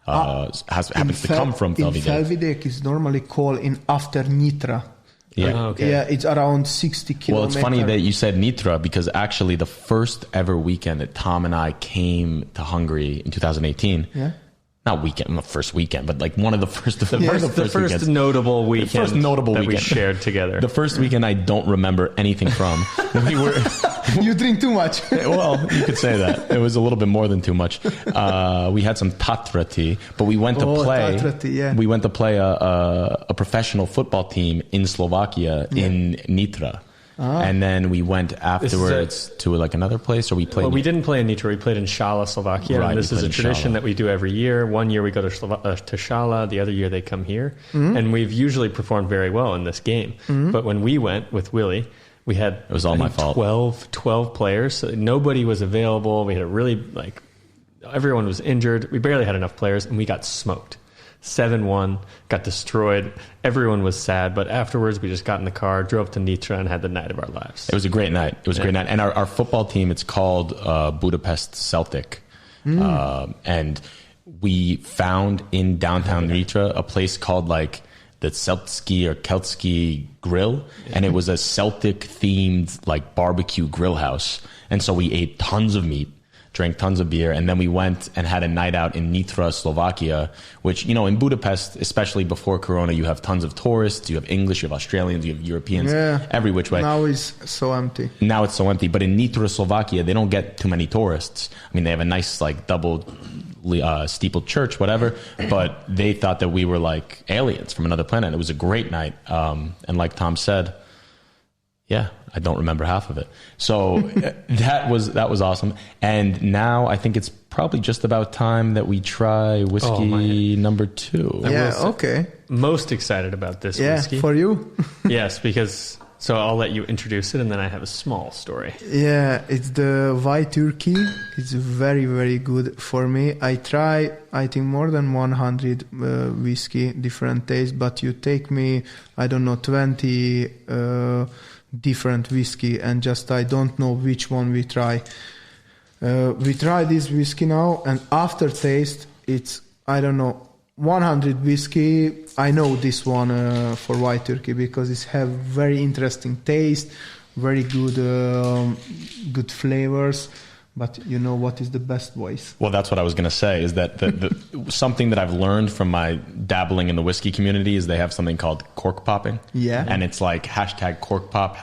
happens to come from Felvidék. Felvidék is normally called after Nitra. Yeah. Yeah, it's around 60 kilometers. Well, it's funny that you said Nitra because actually the first ever weekend that Tom and I came to Hungary in 2018. Yeah. Not first weekend, but like one of the first. The first notable weekend that we shared together. The first weekend I don't remember anything from. You drink too much. Well, you could say that. It was a little bit more than too much. We had some Tatra tea, but we went to play. Tatra tea, yeah. We went to play a professional football team in Slovakia in Nitra. And then we went afterwards to like another place, or we played. Well, we didn't play in Nitra. We played in Shala, Slovakia. Right, And this is a tradition that we do every year. One year we go to Shala. The other year they come here. And we've usually performed very well in this game. But when we went with Willie, we had it was all my fault. 12 players. So nobody was available. We had a really everyone was injured. We barely had enough players, and we got smoked. 7-1, got destroyed. Everyone was sad, but afterwards we just got in the car, drove to Nitra, and had the night of our lives. It was a great night. It was a great night. And our football team, it's called Budapest Celtic. And we found in downtown Nitra a place called like the Celtsky or Keltsky Grill, and it was a Celtic themed like barbecue grill house. And so we ate tons of meat, drank tons of beer, and then we went and had a night out in Nitra, Slovakia, which, you know, in Budapest, especially before Corona, you have tons of tourists, you have English, you have Australians, you have Europeans, every which way. Now it's so empty. Now it's so empty. But in Nitra, Slovakia, they don't get too many tourists. I mean, they have a nice, like, double steepled church, whatever, but they thought that we were like aliens from another planet. It was a great night. And like Tom said, yeah, I don't remember half of it. So that was awesome. And now I think it's probably just about time that we try whiskey number 2. Yeah, okay. Most excited about this whiskey. Yeah, for you. Yes, because... So I'll let you introduce it, and then I have a small story. Yeah, it's the white turkey. It's very, very good for me. I try, I think, more than 100 whiskey, different tastes, but you take me, I don't know, 20 different whiskey, and just I don't know which one we try. We try this whiskey now, and aftertaste, it's, I don't know, 100 whiskey. I know this one for white turkey because it have very interesting taste, very good good flavors. But you know what is the best voice? Well, that's what I was going to say, is that the something that I've learned from my dabbling in the whiskey community is they have something called cork popping. Yeah. And it's like #cork pop.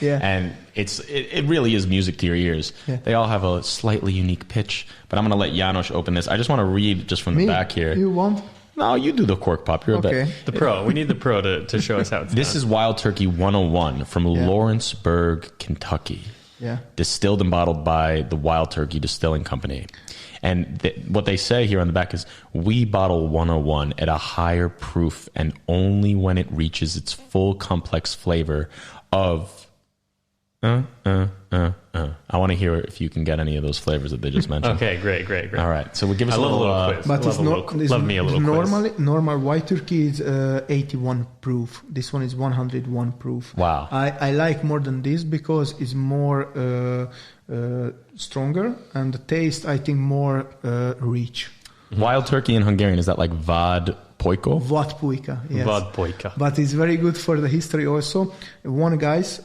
Yeah. And it really is music to your ears. Yeah. They all have a slightly unique pitch, but I'm going to let János open this. I just want to read just from the back here. You want? No, you do the cork pop. You're Okay. a bit. The pro. We need the pro to show us how it's This done. is Wild Turkey 101 from Lawrenceburg, Kentucky. Yeah. Distilled and bottled by the Wild Turkey Distilling Company. And what they say here on the back is, we bottle 101 at a higher proof and only when it reaches its full complex flavor of... I want to hear if you can get any of those flavors that they just mentioned. Okay, great. All right, so we'll give us I love a little quiz. But love me a little quiz. Normal white turkey is 81 proof. This one is 101 proof. Wow. I like more than this because it's more stronger, and the taste, I think, more rich. Wild Turkey in Hungarian, is that like vodpojko? Vodpujka, yes. Vodpojka. But it's very good for the history also. One guys,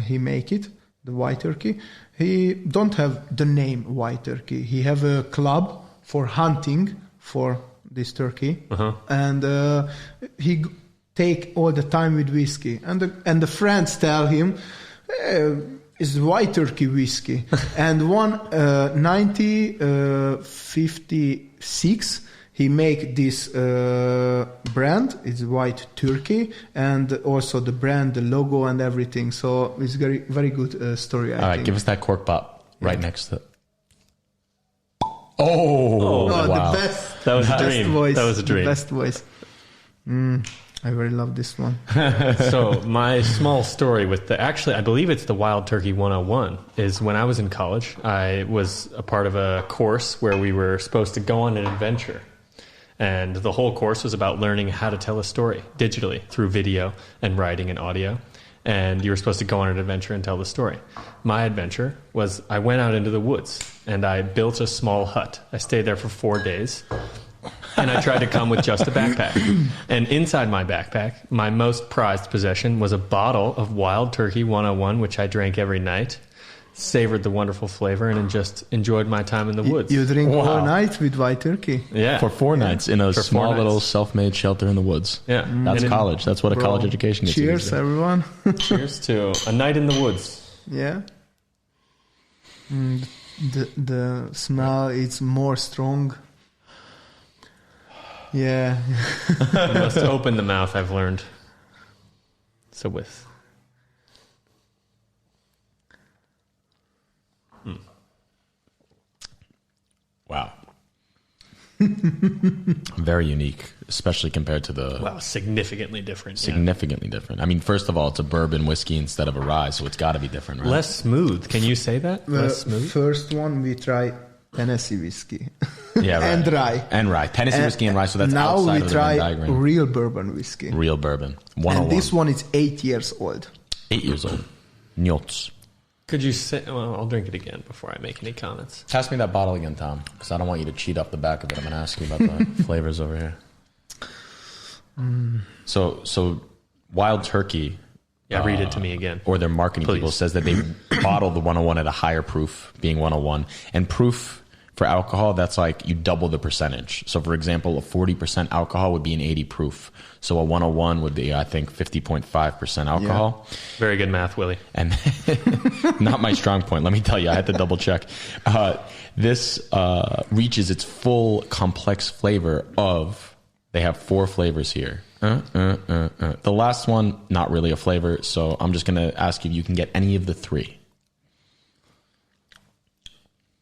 he make it, the white turkey. He don't have the name white turkey. He have a club for hunting for this turkey. And he take all the time with whiskey. And the friends tell him, it's white turkey whiskey. And 1956, he make this brand. It's white turkey, and also the brand, the logo, and everything. So it's very, very good story. All right, give us that cork pop right next to it. Oh, wow. The best. That was a best dream. Voice, That was a dream. The best voice. I very love this one. So my small story with I believe it's the Wild Turkey 101, is when I was in college, I was a part of a course where we were supposed to go on an adventure. And the whole course was about learning how to tell a story digitally through video and writing and audio. And you were supposed to go on an adventure and tell the story. My adventure was I went out into the woods and I built a small hut. I stayed there for 4 days. And I tried to come with just a backpack. And inside my backpack, my most prized possession was a bottle of Wild Turkey 101, which I drank every night, savored the wonderful flavor, and just enjoyed my time in the woods. You drink all night with white turkey. Yeah. For 4 nights in a small little self-made shelter in the woods. Yeah. That's college. That's what a college education is. Cheers, everyone. Cheers to a night in the woods. Yeah. The smell is more strong. Yeah. You must open the mouth, I've learned. So with Wow. Very unique, especially compared to the... Well, significantly different. Significantly different. I mean, first of all, it's a bourbon whiskey instead of a rye, so it's got to be different, right? Less smooth. Can you say that? Less smooth? First one, we try Tennessee whiskey. Yeah, right. And rye. Tennessee whiskey and rye, so that's now outside we of the Venn try diagram. real bourbon whiskey. Real bourbon. 101. And this one is 8 years old. 8 years old. Njots. Could you say... Well, I'll drink it again before I make any comments. Pass me that bottle again, Tom, because I don't want you to cheat off the back of it. I'm going to ask you about the flavors over here. So Wild Turkey... Yeah, read it to me again. Or their marketing people says that they bottle the 101 at a higher proof, being 101. And proof for alcohol, that's like you double the percentage. So, for example, a 40% alcohol would be an 80 proof. So a 101 would be, I think, 50.5% alcohol. Yeah. Very good math, Willie. And not my strong point. Let me tell you, I had to double check. This reaches its full complex flavor of, they have 4 flavors here. The last one, not really a flavor. So I'm just going to ask you if you can get any of the 3.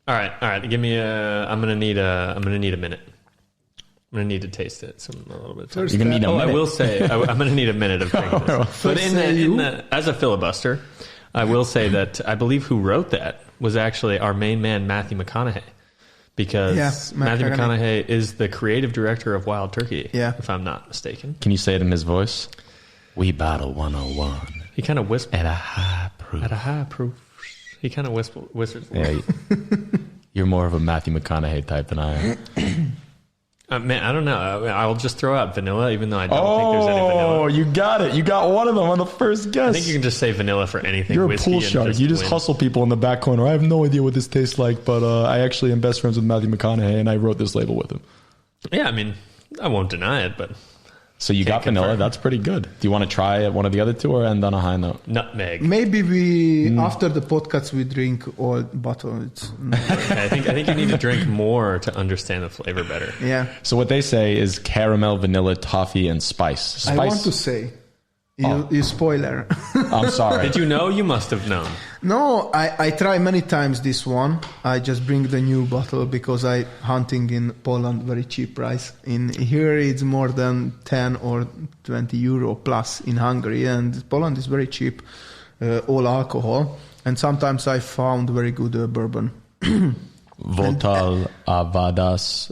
All right. Give me I'm gonna need a minute. I'm gonna need to taste it a little bit. You're gonna need a minute. I will say I'm gonna need a minute of drinking this. But as a filibuster, I will say that I believe who wrote that was actually our main man Matthew McConaughey, because Matthew McConaughey is the creative director of Wild Turkey. Yeah, if I'm not mistaken. Can you say it in his voice? We battle 101. He kind of whispers at a high proof. At a high proof. He kind of whispers. Yeah, you're more of a Matthew McConaughey type than I am. Man, I don't know. I'll just throw out vanilla, even though I don't think there's any vanilla. Oh, you got it. You got one of them on the first guess. I think you can just say vanilla for anything. You're a pool shark. You just hustle people in the back corner. I have no idea what this tastes like, but I actually am best friends with Matthew McConaughey, and I wrote this label with him. Yeah, I mean, I won't deny it, but... So you got vanilla. That's pretty good. Do you want to try one of the other 2 or end on a high note? Nutmeg. Maybe we after the podcast we drink all bottle. Okay, I think you need to drink more to understand the flavor better. Yeah. So what they say is caramel, vanilla, toffee, and spice. I want to say, you spoiler. I'm sorry. Did you know? You must have known. No, I try many times this one. I just bring the new bottle because I hunting in Poland very cheap price. In here it's more than 10 or 20 euro plus in Hungary, and Poland is very cheap, all alcohol. And sometimes I found very good bourbon. Voltal a Vadas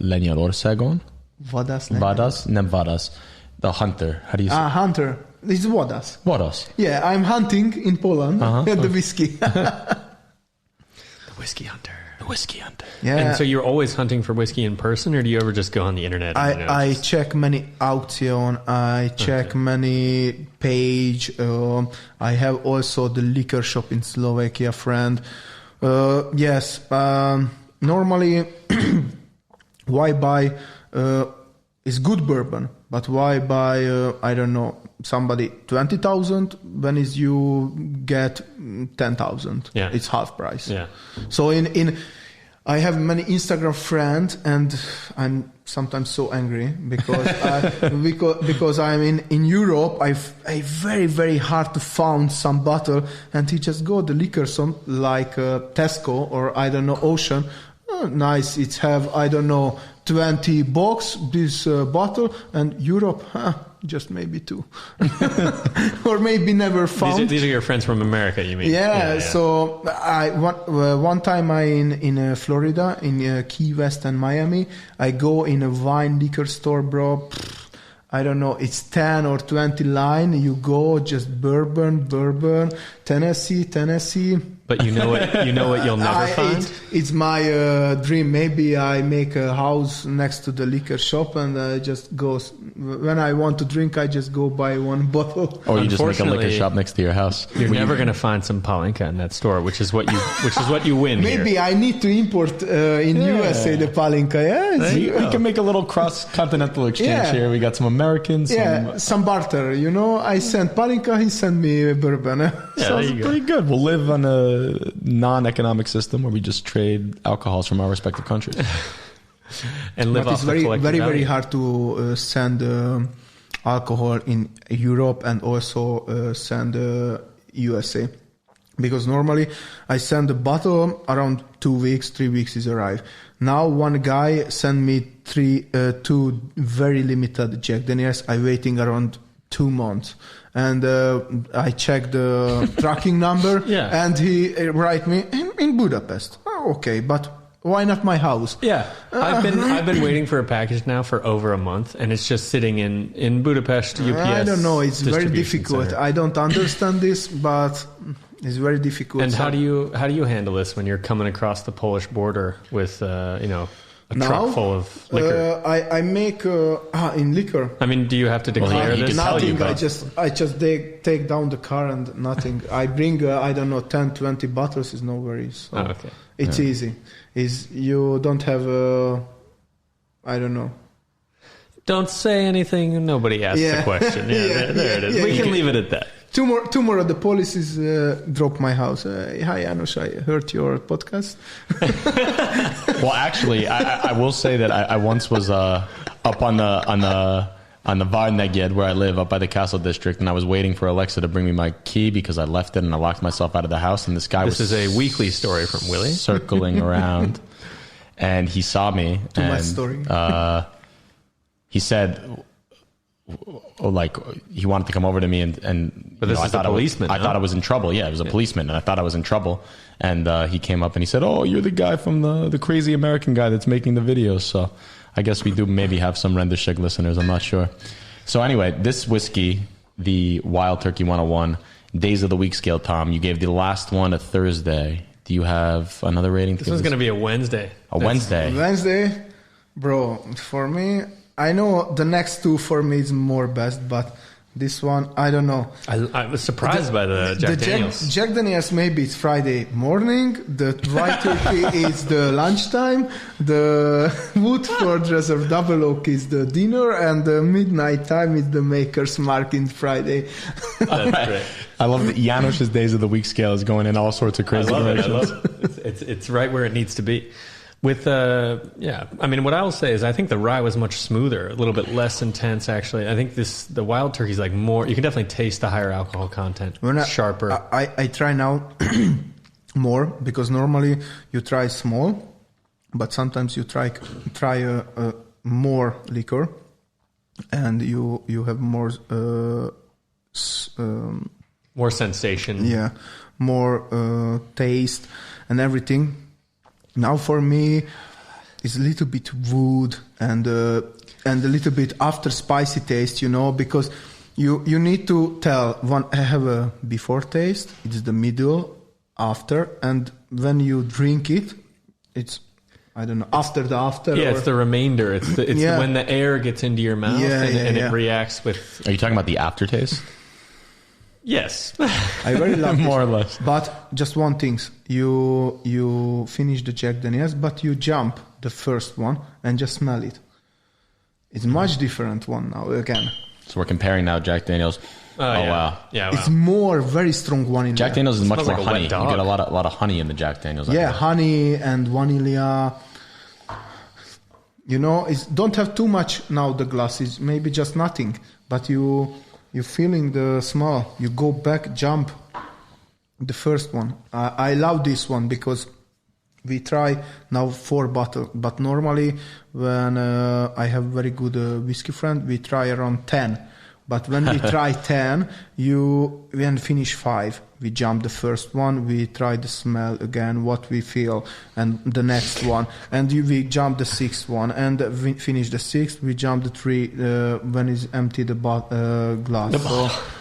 Lengyelországon? Vadas? Nem Vadas. The hunter. How do you say? Hunter. It's Vadas. Vadas. Yeah, I'm hunting in Poland the whiskey. The whiskey hunter. The whiskey hunter. Yeah. And so you're always hunting for whiskey in person, or do you ever just go on the internet? I check many auction. I check many page. I have also the liquor shop in Slovakia, friend. Yes. Normally, why buy? Is good bourbon, but why buy? I don't know. Somebody 20,000 when is you get 10,000. Yeah, it's half price. Yeah. So in I have many Instagram friends, and I'm sometimes so angry because because I'm in Europe. I very very hard to find some bottle, and he just go the liquor some like Tesco or I don't know Ocean. Oh, nice, it's have I don't know 20 box this bottle, and Europe. Just maybe 2 or maybe never found. These are your friends from America, you mean? Yeah. So one time I in Florida, in Key West and Miami, I go in a wine liquor store, bro. I don't know, it's 10 or 20 line. You go just bourbon, Tennessee. But you know what you'll never find? It's my dream. Maybe I make a house next to the liquor shop, and I just go. When I want to drink, I just go buy one bottle. Or you just make a liquor shop next to your house. You're never going to find some Palinka in that store, which is what you win. Maybe here. I need to import in USA the Palinka. Yeah, we can make a little cross-continental exchange here. We got some Americans. Some barter. You know, I send Palinka, he send me bourbon. Sounds pretty good. We'll live on a non-economic system where we just trade alcohols from our respective countries and live off the collective very value. very hard to send alcohol in Europe and also send USA. Because normally I send a bottle around 2 weeks, 3 weeks is arrive. Now one guy sent me two very limited Jack Daniels. I waiting around 2 months. And I checked the tracking number and he write me in Budapest. Oh, okay, but why not my house? Yeah, I've been waiting for a package now for over a month, and it's just sitting in Budapest UPS. I don't know. It's very difficult. Center. I don't understand this, but it's very difficult. And how do you handle this when you're coming across the Polish border with a truck full of liquor? I make in liquor. I mean, do you have to declare this? Nothing. I just take down the car and nothing. I bring 10, 20 bottles. Is no worries. So okay. It's easy. You don't have I don't know. Don't say anything. Nobody asks a question. Yeah, there it is. We can leave it at that. Tomorrow the police is drop my house. Hi János, I heard your podcast. Well, actually, I will say that I once was up on the Várnegyed where I live, up by the Castle District, and I was waiting for Alexa to bring me my key because I left it and I locked myself out of the house. And this guy This is a weekly story from Willie. Circling around, and he saw me. Too much story. He said, he wanted to come over to me and but this is a policeman. I thought I was in trouble. Yeah, it was a policeman, and I thought I was in trouble. And he came up and he said, "Oh, you're the guy from the crazy American guy that's making the videos." So I guess we do maybe have some Rendershig listeners. I'm not sure. So anyway, this whiskey, the Wild Turkey 101, Days of the Week scale, Tom, you gave the last one a Thursday. Do you have another rating? This one's going to be a Wednesday. Wednesday, bro, for me, I know the next two for me is more best, but this one, I don't know. I was surprised by the Jack Daniels. Jack Daniels, maybe it's Friday morning. The Rye Turkey is the lunchtime. The Woodford Reserve Double Oak is the dinner. And the midnight time is the Maker's Mark in Friday. That's great. I love that János' Days of the Week scale is going in all sorts of crazy directions. I love it. It's right where it needs to be. With I mean, what I will say is I think the rye was much smoother, a little bit less intense, actually. I think the Wild Turkey is like more, you can definitely taste the higher alcohol content, sharper. I try now more, because normally you try small, but sometimes you try more liquor, and you have more more sensation. Yeah, more taste and everything. Now for me, it's a little bit wood and a little bit after spicy taste, because you need to tell I have a before taste, it's the middle, after, and when you drink it, it's after the after. Yeah, it's the remainder. It's when the air gets into your mouth and it reacts with. Are you talking about the aftertaste? Yes. I very love more or less. But just one thing, you finish the Jack Daniels, but you jump the first one and just smell it. It's much different one now again. So we're comparing now Jack Daniels. Wow. Yeah, wow. It's more very strong one in Jack there. Daniels is much more like honey. You get a lot of honey in the Jack Daniels. Yeah, honey and vanilla. Don't have too much now the glasses, maybe just nothing, but you're feeling the smell. You go back, jump. The first one. I love this one because we try now 4 bottles. But normally when I have very good whiskey friend, we try around 10. But when we try 10, we finish 5. We jump the first one, we try the smell again, what we feel, and the next one. And we jump the 6th one, and we finish the 6th, we jump the 3 when it's empty the glass.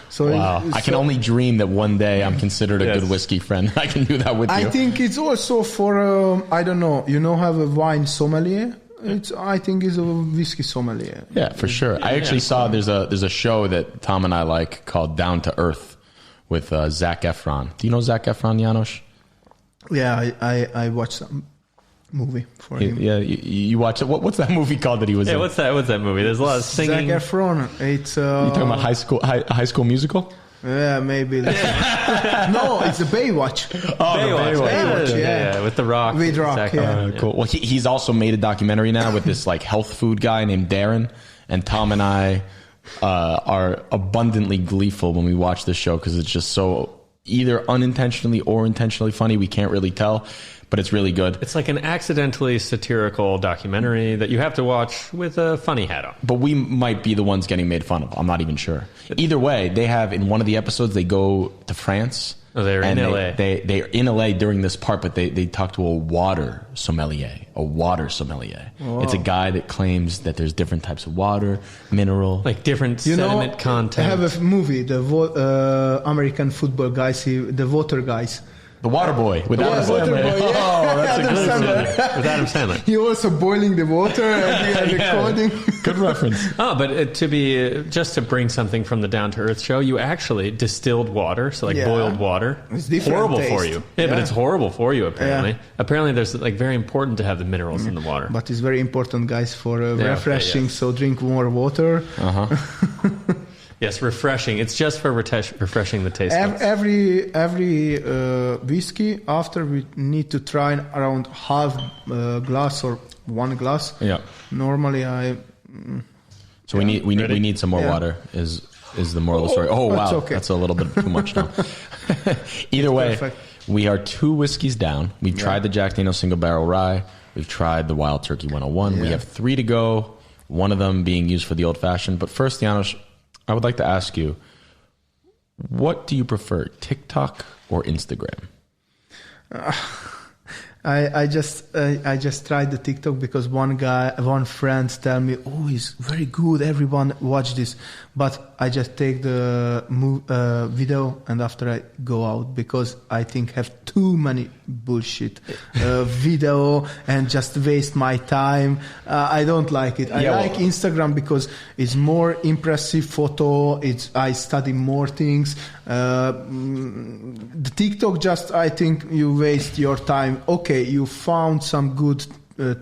So wow. I can only dream that one day I'm considered a good whiskey friend. I can do that with you. I think it's also for, I don't know, have a wine sommelier? I think it's a whiskey sommelier. Yeah, for sure. I actually saw there's a show that Tom and I like called Down to Earth with Zac Efron. Do you know Zac Efron, János? Yeah, I watched some movie for him. Yeah, you watch it. What's that movie called that he was in? What's that movie? There's a lot of singing. Zac Efron. It's you talking about High School Musical? Yeah, maybe. No, it's the Baywatch. Oh, Baywatch. Yeah, with The Rock. With Rock, yeah. Cool. Well, he's also made a documentary now with this like health food guy named Darren, and Tom and I are abundantly gleeful when we watch this show because it's just so either unintentionally or intentionally funny. We can't really tell, but it's really good. It's like an accidentally satirical documentary that you have to watch with a funny hat on. But we might be the ones getting made fun of. I'm not even sure. Either way, they have, in one of the episodes, they go to France. Oh, they're in LA. They're in LA during this part, but they talk to a water sommelier. Wow. It's a guy that claims that there's different types of water, mineral. Like different sediment content. I have a movie, the American football guys, the water guys. The Water Boy with Adam Sandler. Oh, that's a good one. With Adam Sandler. He also boiling the water and recording. Good reference. Oh, but just to bring something from the Down to Earth show, you actually distilled water, so like boiled water. It's different horrible taste. for you. Yeah, but it's horrible for you apparently. Yeah. Apparently, there's like very important to have the minerals in the water. But it's very important, guys, for refreshing. So drink more water. Yes, refreshing. It's just for refreshing the taste. Every whiskey, after we need to try around half glass or 1 glass. Yeah. Normally, So we need some more water. Is the moral of the story? Oh wow, that's a little bit too much now. Either way, we are 2 whiskeys down. We've tried the Jack Daniel's Single Barrel Rye. We've tried the Wild Turkey 101. We have 3 to go. One of them being used for the old fashioned. But first, János, I would like to ask you, what do you prefer, TikTok or Instagram? I just tried the TikTok because one friend tell me, oh, it's very good. Everyone watch this. But I just take the video and after I go out because I think have too many bullshit video and just waste my time. I don't like it. I like Instagram because it's more impressive photo. I study more things. The TikTok just, I think you waste your time. Okay, you found some good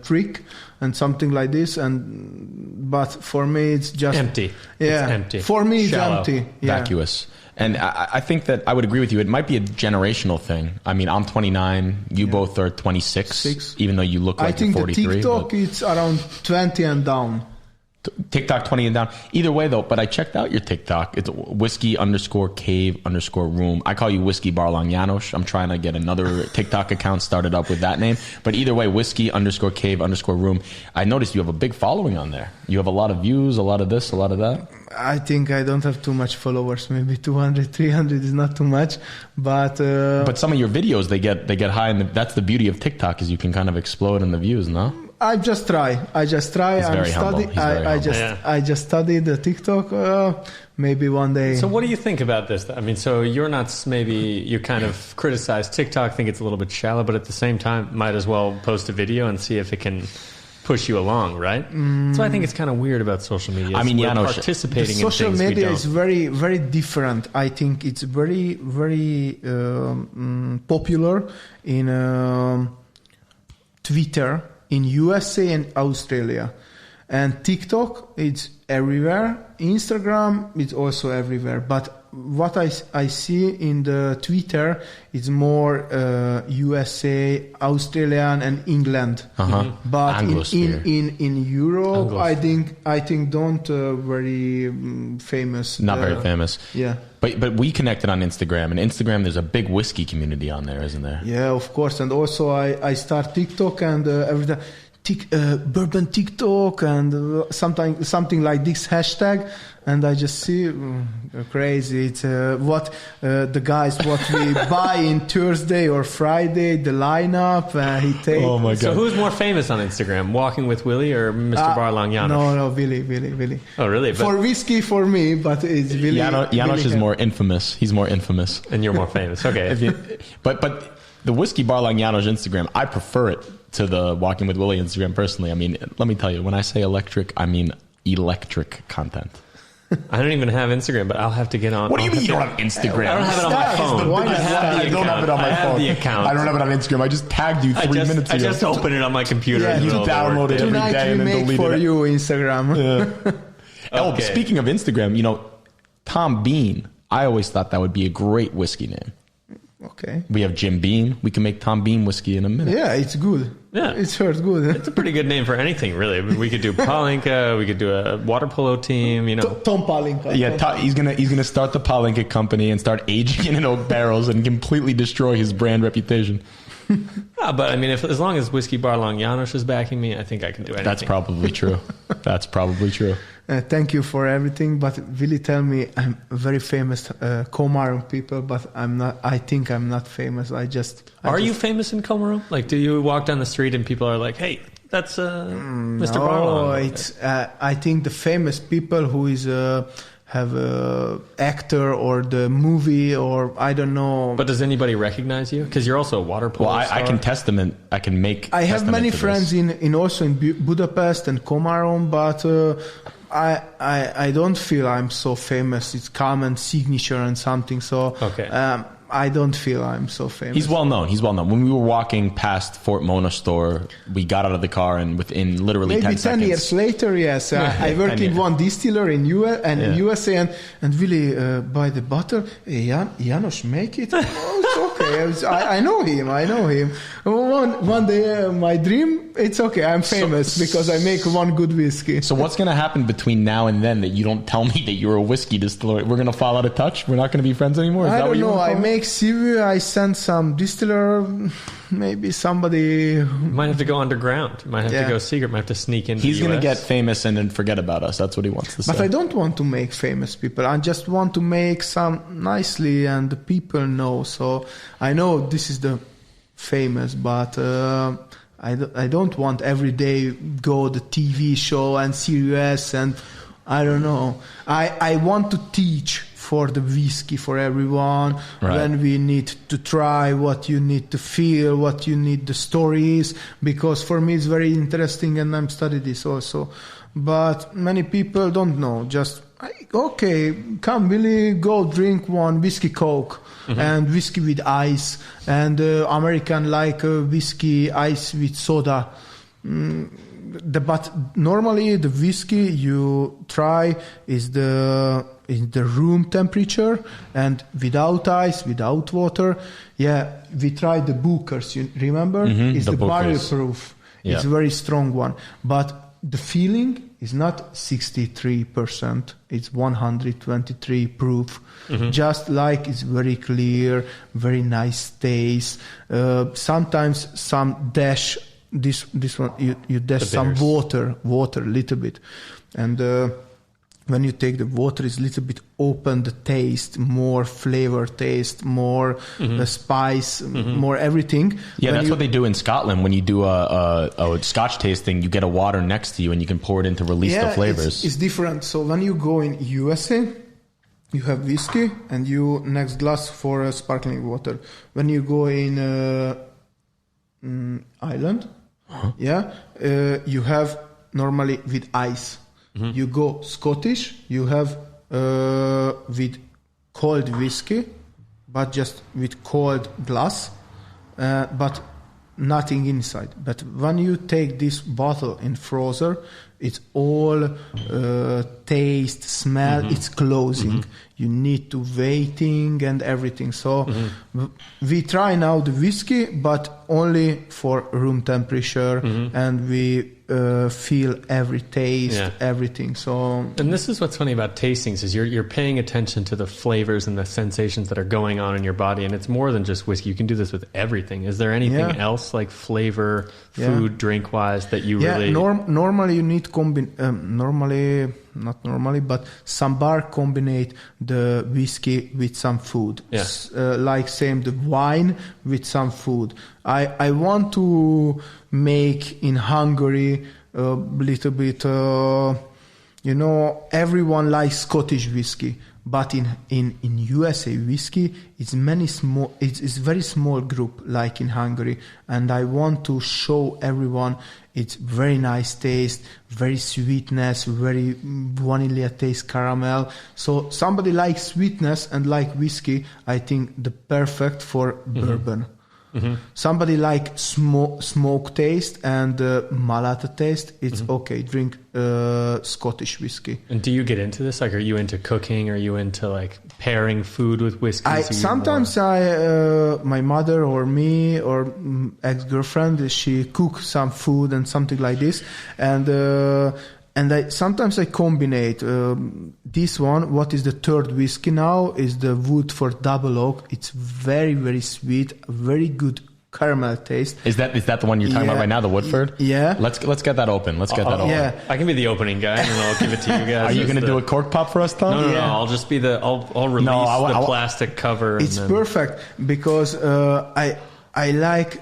trick and something like this, but for me it's just empty. Yeah, it's empty. For me, shallow, it's empty. Yeah. Vacuous. And I think that I would agree with you. It might be a generational thing. I mean, I'm 29. You both are 26, even though you look like you're 43. I think the TikTok it's around 20 and down. TikTok 20 and down. Either way, though, but I checked out your TikTok. It's whiskey_cave_room. I call you Whiskey Barlong János. I'm trying to get another TikTok account started up with that name. But either way, whiskey_cave_room. I noticed you have a big following on there. You have a lot of views, a lot of this, a lot of that. I think I don't have too much followers. Maybe 200, 300 is not too much. But some of your videos, they get high. And that's the beauty of TikTok is you can kind of explode in the views, no? I just try. He's very humble. I just studied the TikTok. Maybe one day. So what do you think about this? I mean, so you're not you kind of criticize TikTok, think it's a little bit shallow, but at the same time, might as well post a video and see if it can push you along, right? So I think it's kind of weird about social media. I mean, János, participating in social things media we don't. is very, very different. I think it's very, very popular in Twitter, in USA and Australia. And TikTok, it's everywhere. Instagram, it's also everywhere. But what I see in the Twitter is more USA, Australian, and England. But in Europe, Anglos. I think don't very famous. Not very famous. Yeah. But we connected on Instagram, and Instagram there's a big whiskey community on there, isn't there? Yeah, of course. And also I start TikTok and every time. Bourbon TikTok and something like this hashtag, and I just see crazy. It's what the guys what we buy in Thursday or Friday, the lineup he takes. Oh my god! So who's more famous on Instagram, Walking with Willie or Mr. Barlong János? No, Willie. Oh really? But for whiskey for me, but it's Willie. János is more infamous. He's more infamous, and you're more famous. Okay, but the Whiskey Barlong János Instagram, I prefer it to the Walking with Willie Instagram personally. I mean, let me tell you, when I say electric, I mean electric content. I don't even have Instagram, but I'll have to get on. What do you mean you don't have Instagram? I don't have it on my phone. I don't have it on my phone. I don't have it on Instagram. I just tagged you 3 minutes ago. I just opened it on my computer. Yeah, you download it every tonight day and we then make delete for it. you Instagram. Yeah. Oh, speaking of Instagram, Tom Bean, I always thought that would be a great whiskey name. Okay. We have Jim Beam. We can make Tom Beam whiskey in a minute. Yeah, it's good. Yeah. It's heard good. It's a pretty good name for anything, really. We could do Palinka. We could do a water polo team. Tom Palinka. Yeah, he's gonna start the Palinka company and start aging it in oak barrels and completely destroy his brand reputation. But I mean, as long as Whiskey Bar Long János is backing me, I think I can do anything. That's probably true. That's probably true. Thank you for everything, but Willie tell me I'm a very famous Komárom people, but I'm not. I think I'm not famous. Are you famous in Komárom? Like, do you walk down the street and people are like, "Hey, that's Mr. Barlong"? No, it's. I think the famous people who is have a actor or the movie or I don't know. But does anybody recognize you? Because you're also a water polo star. I can testament. I can make. I have many friends in also in Budapest and Komárom, but. I don't feel I'm so famous. It's common signature and something. So okay. I don't feel I'm so famous. He's well known. When we were walking past Fort Mona store, we got out of the car and within literally maybe 10 seconds. 10 years later, yes. I worked in one distillery in USA and Willie buy the bottle. Hey, János, make it. Oh, it's okay. I know him. One day, my dream, it's okay. I'm famous because I make one good whiskey. So what's going to happen between now and then that you don't tell me that you're a whiskey distiller? We're going to fall out of touch? We're not going to be friends anymore? Is I that don't what you know. I want to make CV. I send some distiller. Maybe somebody. You might have to go underground. You might have to go secret. Might have to sneak into He's the going to US. get famous and then forget about us. That's what he wants to say. But I don't want to make famous people. I just want to make some nicely and the people know. So I know this is the famous, but I don't want every day go the TV show and serious and I don't know. I want to teach for the whiskey for everyone. Right. When we need to try, what you need to feel, what you need the stories, because for me it's very interesting and I'm studying this also. But many people don't know. Just okay, come Willie, go drink one whiskey Coke and whiskey with ice, and American like whiskey ice with soda. But normally the whiskey you try is the room temperature and without ice, without water. Yeah, we tried the Booker's. You remember? It's the barrel proof. Yeah. It's a very strong one, but the feeling is not 63%. It's 123 proof. Just like it's very clear, very nice taste. Sometimes some dash. This one you dash some water a little bit, and when you take the water, it's a little bit open the taste, more flavor taste, more spice, more everything. Yeah, that's what they do in Scotland. When you do a Scotch tasting, you get a water next to you and you can pour it in to release the flavors. It's different. So when you go in USA, you have whiskey and you next glass for sparkling water. When you go in Ireland, you have normally with ice. You go Scottish, you have with cold whiskey, but just with cold glass, but nothing inside. But when you take this bottle in freezer, it's all taste, smell, it's closing. You need to waiting and everything. So we try now the whiskey, but only for room temperature, and we feel every taste, everything. So, and this is what's funny about tastings is you're paying attention to the flavors and the sensations that are going on in your body, and it's more than just whiskey. You can do this with everything. Is there anything else like flavor, food, drink wise that you really? Normally you need but some bar combine the whiskey with some food. Like same the wine with some food. I want to make in Hungary a little bit, everyone likes Scottish whiskey, but in USA whiskey it's very small group like in Hungary, and I want to show everyone it's very nice taste, very sweetness, very vanilla taste, caramel. So somebody likes sweetness and like whiskey, I think the perfect for bourbon. Somebody like smoke taste and malata taste, it's okay. Drink Scottish whiskey. And do you get into this? Like, are you into cooking? Are you into like pairing food with whiskey? Sometimes my mother or me or ex-girlfriend, she cook some food and something like this, and sometimes I combine this one. What is the third whiskey now? Is the Woodford Double Oak. It's very, very sweet, very good caramel taste. Is that the one you're talking about right now, the Woodford? Yeah. Let's get that open. Let's get that open. Yeah. I can be the opening guy, and then I'll give it to you guys. Are you going to do a cork pop for us, Tom? No. I'll just be I'll release the plastic cover. It's perfect because I like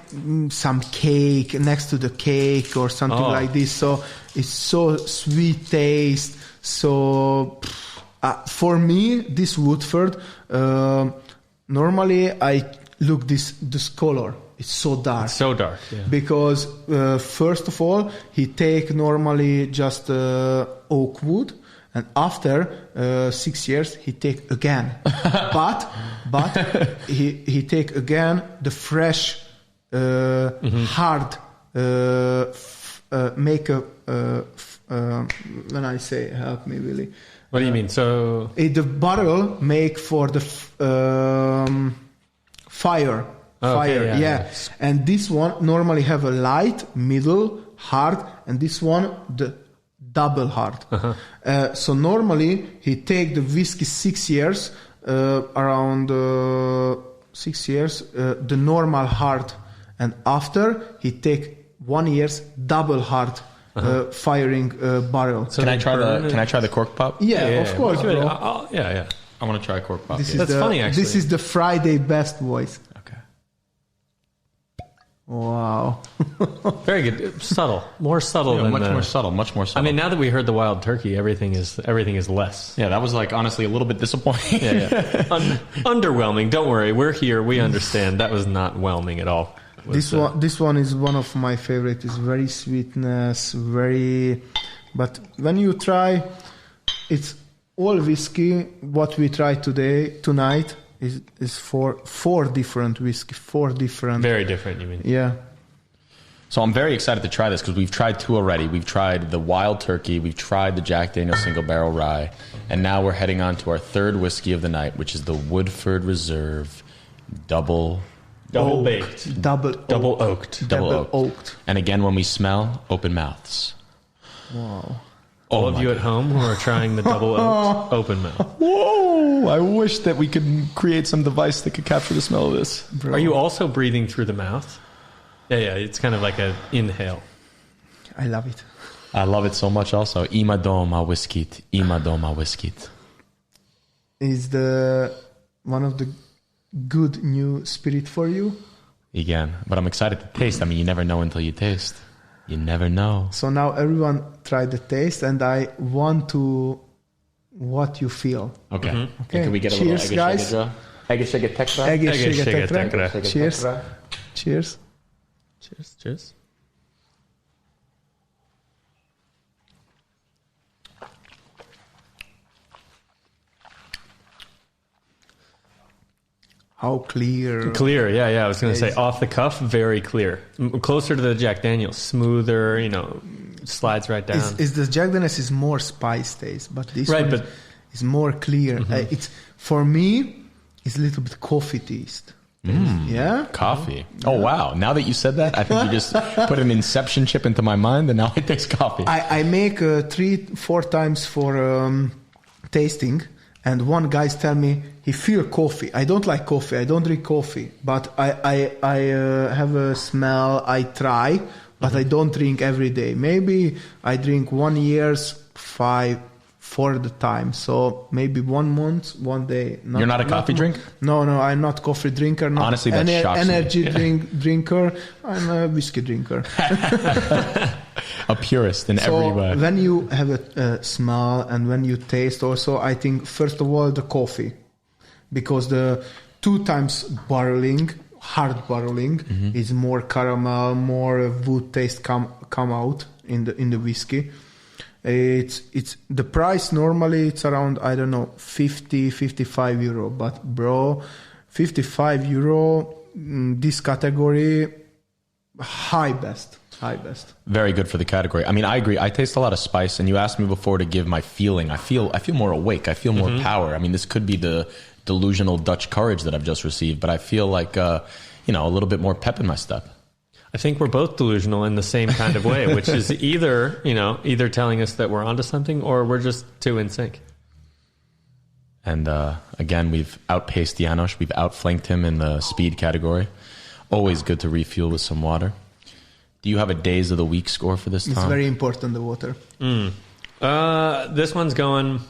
some cake next to the cake or something like this. So it's so sweet taste. So for me, this Woodford, normally I look this color. It's so dark. It's so dark. Yeah. Because first of all, he take normally just oak wood. And after 6 years, he take again, but he take again the fresh, hard, make a. When I say, help me, Willie. What do you mean? So the barrel make for the fire. Okay, yeah. And this one normally have a light, middle, hard, and this one the double hard. So normally he take the whiskey 6 years, around 6 years, the normal hard, and after he take 1 year's double hard firing barrel. So can I try the cork pop? Yeah, of course, bro. I want to try cork pop. That's funny, actually. This is the Friday best voice. Okay. Wow. Very good. Subtle. More subtle than much more subtle. I mean, now that we heard the wild turkey, everything is less. Yeah, that was like honestly a little bit disappointing. Underwhelming. Don't worry, we're here. We understand. That was not whelming at all. This one is one of my favorite. It's very sweetness, but when you try, it's all whiskey. What we try tonight is four different whiskey, Very different, you mean? Yeah. So I'm very excited to try this because we've tried two already. We've tried the Wild Turkey, we've tried the Jack Daniel's Single Barrel Rye, and now we're heading on to our third whiskey of the night, which is the Woodford Reserve Double baked. Double oaked. And again, when we smell, open mouths. Wow. All of you at home who are trying the double oaked, open mouth. Whoa! I wish that we could create some device that could capture the smell of this. Bro. Are you also breathing through the mouth? Yeah, it's kind of like an inhale. I love it. I love it so much also. Ima doma whiskit. Is the one of the good new spirit for you? Again, but I'm excited to taste. I mean, you never know until you taste. You never know. So now everyone try the taste, and I want to what you feel. Okay. Okay. And can we get Cheers, a little guys. Cheers. Cheers. Cheers. How clear. Clear, yeah. I was going to say off the cuff, very clear. Closer to the Jack Daniel's, smoother, slides right down. Is the Jack Daniel's is more spice taste, but this right, one is more clear. It's for me, it's a little bit coffee taste. Yeah? Coffee. Oh, wow. Now that you said that, I think you just put an inception chip into my mind, and now I taste coffee. I make 3-4 times for tasting, and one guy tell me he feel coffee. I don't like coffee. I don't drink coffee, but I have a smell. I try, but I don't drink every day. Maybe I drink 1 year's 5 for the time. So maybe 1 month, 1 day. You're not a coffee drinker? No, I'm not coffee drinker. Not honestly, that shocks energy me. drinker. I'm a whiskey drinker. A purist in every way. When you have a smell and when you taste also, I think first of all the coffee, because the 2 times barreling, hard barreling, is more caramel, more wood taste come out in the whiskey. It's the price normally it's around 50-55 euro, but bro, 55 euro this category, high best. Very good for the category. I mean, I agree. I taste a lot of spice, and you asked me before to give my feeling. I feel more awake. I feel more power. I mean, this could be the delusional Dutch courage that I've just received, but I feel like a little bit more pep in my step. I think we're both delusional in the same kind of way, which is either telling us that we're onto something or we're just too in sync. And again, we've outpaced János. We've outflanked him in the speed category. Always good to refuel with some water. Do you have a days of the week score for this time? It's very important, the water. This one's going...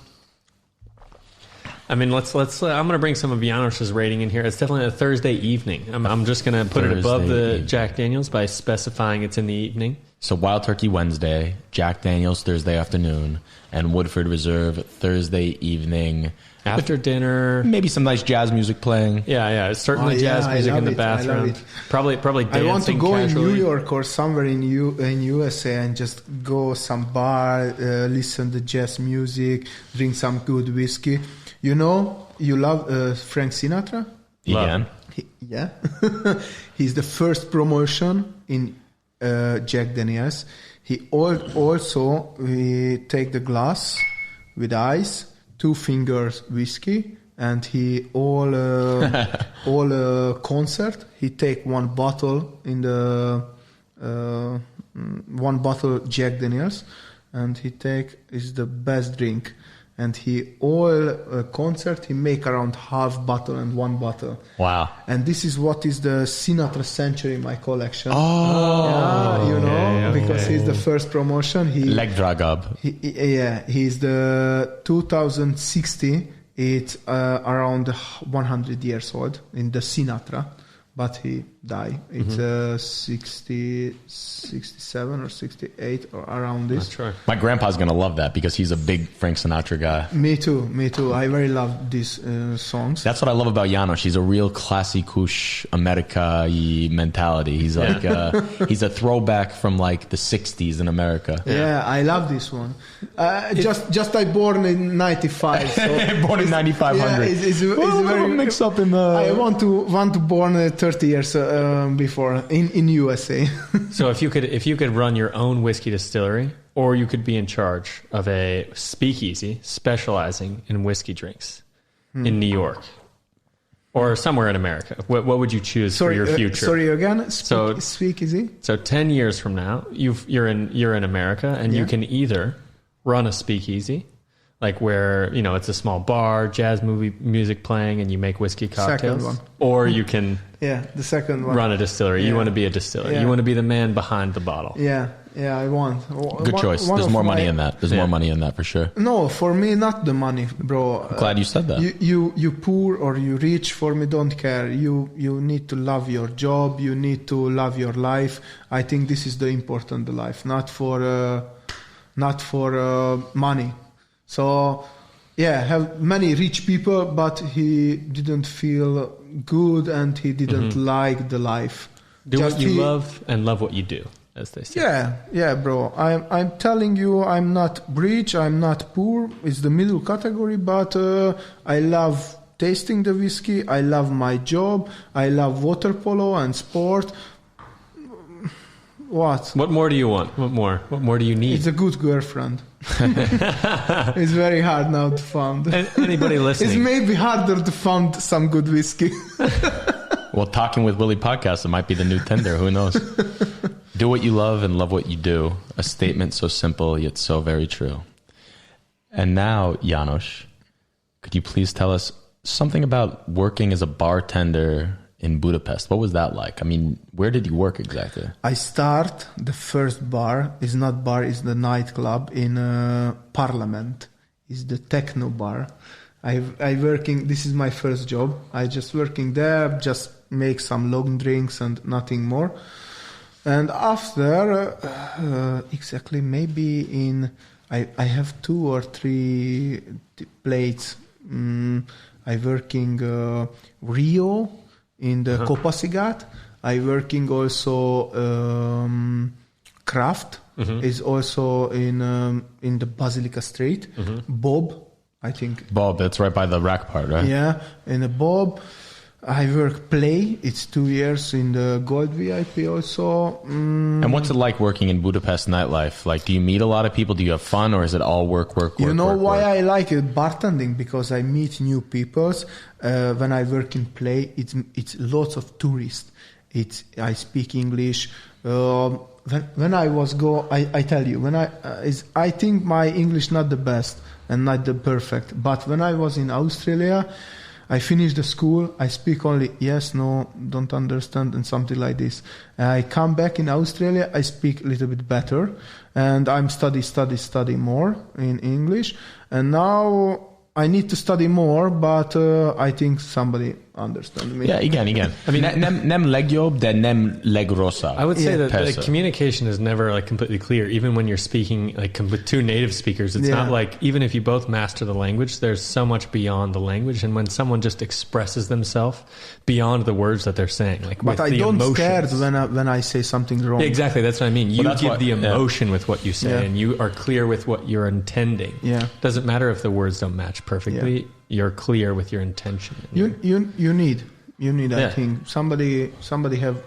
I mean, let's. I'm going to bring some of János's rating in here. It's definitely a Thursday evening. I'm just going to put it above the Jack Daniels by specifying it's in the evening. So Wild Turkey Wednesday, Jack Daniels Thursday afternoon, and Woodford Reserve Thursday evening. After dinner. Maybe some nice jazz music playing. Yeah. It's certainly jazz music in the bathroom. Probably dancing I want to go casually. in New York or somewhere in USA and just go some bar, listen to jazz music, drink some good whiskey. You know, you love Frank Sinatra? Again? Yeah. He's the first promotion in Jack Daniels. He also take the glass with ice, 2 fingers whiskey, and he all concert. He take one bottle in the one bottle Jack Daniels, and he take is the best drink. And he concert he make around half bottle and 1 bottle. Wow! And this is what is the Sinatra Century in my collection. Oh, because he's the first promotion. Leg dragab. He's the 2060. It's around 100 years old in the Sinatra, but he died. It's 67 or 68 or around this. That's right. My grandpa's going to love that because he's a big Frank Sinatra guy. Me too. I very love these songs. That's what I love about János. He's a real classy kush America-y mentality. He's like he's a throwback from like the 60s in America. Yeah, I love this one. Just I born in 95. So born in 9500. Yeah, it's very mix up in the... I want to born 30 years before in USA. So if you could run your own whiskey distillery, or you could be in charge of a speakeasy specializing in whiskey drinks in New York or somewhere in America, what would you choose for your future? Sorry again. Speakeasy. So 10 years from now, you're in America, and you can either run a speakeasy, like where it's a small bar, jazz music playing, and you make whiskey cocktails. Second one. Or you can the second one. Run a distillery. Yeah. You want to be a distiller. You want to be the man behind the bottle. Yeah, I want. Good choice. There's more money in that. There's more money in that for sure. No, for me, not the money, bro. I'm glad you said that. You poor or you rich, for me, don't care. You need to love your job. You need to love your life. I think this is the important life, not for money. So, have many rich people, but he didn't feel good and he didn't like the life. Do what you love and love what you do, as they say. Yeah, bro. I'm telling you, I'm not rich, I'm not poor. It's the middle category, but I love tasting the whiskey. I love my job. I love water polo and sport. What more do you want? What more do you need? It's a good girlfriend. It's very hard now to find. Anybody listening? It's maybe harder to find some good whiskey. Well, Talking with Willie podcast, it might be the new Tinder. Who knows? Do what you love and love what you do. A statement so simple yet so very true. And now, János, could you please tell us something about working as a bartender in Budapest? What was that like? I mean, where did you work exactly? I start the first bar. It's not bar, it's the nightclub in Parliament. It's the techno bar. I working. This is my first job. I just working there, just make some long drinks and nothing more. And after, exactly maybe I have 2 or 3 plates. I working Rio in the Kopasigat. I working also Kraft is also in the Basilica Street. Bob, I think. Bob, that's right by the rack part, right? Yeah, in a Bob. I work play. It's 2 years in the Gold VIP also. And what's it like working in Budapest nightlife? Like, do you meet a lot of people? Do you have fun, or is it all work? You know work, why work? I like it? Bartending, because I meet new people. When I work in play, it's lots of tourists. I speak English. When I was I tell you, I think my English not the best and not the perfect. But when I was in Australia, I finished the school. I speak only yes, no, don't understand, and something like this. I come back in Australia. I speak a little bit better, and I'm study more in English. And now I need to study more, but I think somebody understands me. Yeah, igen. I mean, nem legjobb, de nem legrosszabb. I would say that the communication is never like completely clear. Even when you're speaking like with two native speakers, it's not like, even if you both master the language, there's so much beyond the language. And when someone just expresses themselves beyond the words that they're saying, like but with I don't emotions. scared when I say something wrong. Yeah, exactly, that's what I mean. You Well, give the emotion with what you say, and you are clear with what you're intending. Yeah. Doesn't matter if the words don't match perfectly. Yeah. You're clear with your intention. You need. I think somebody have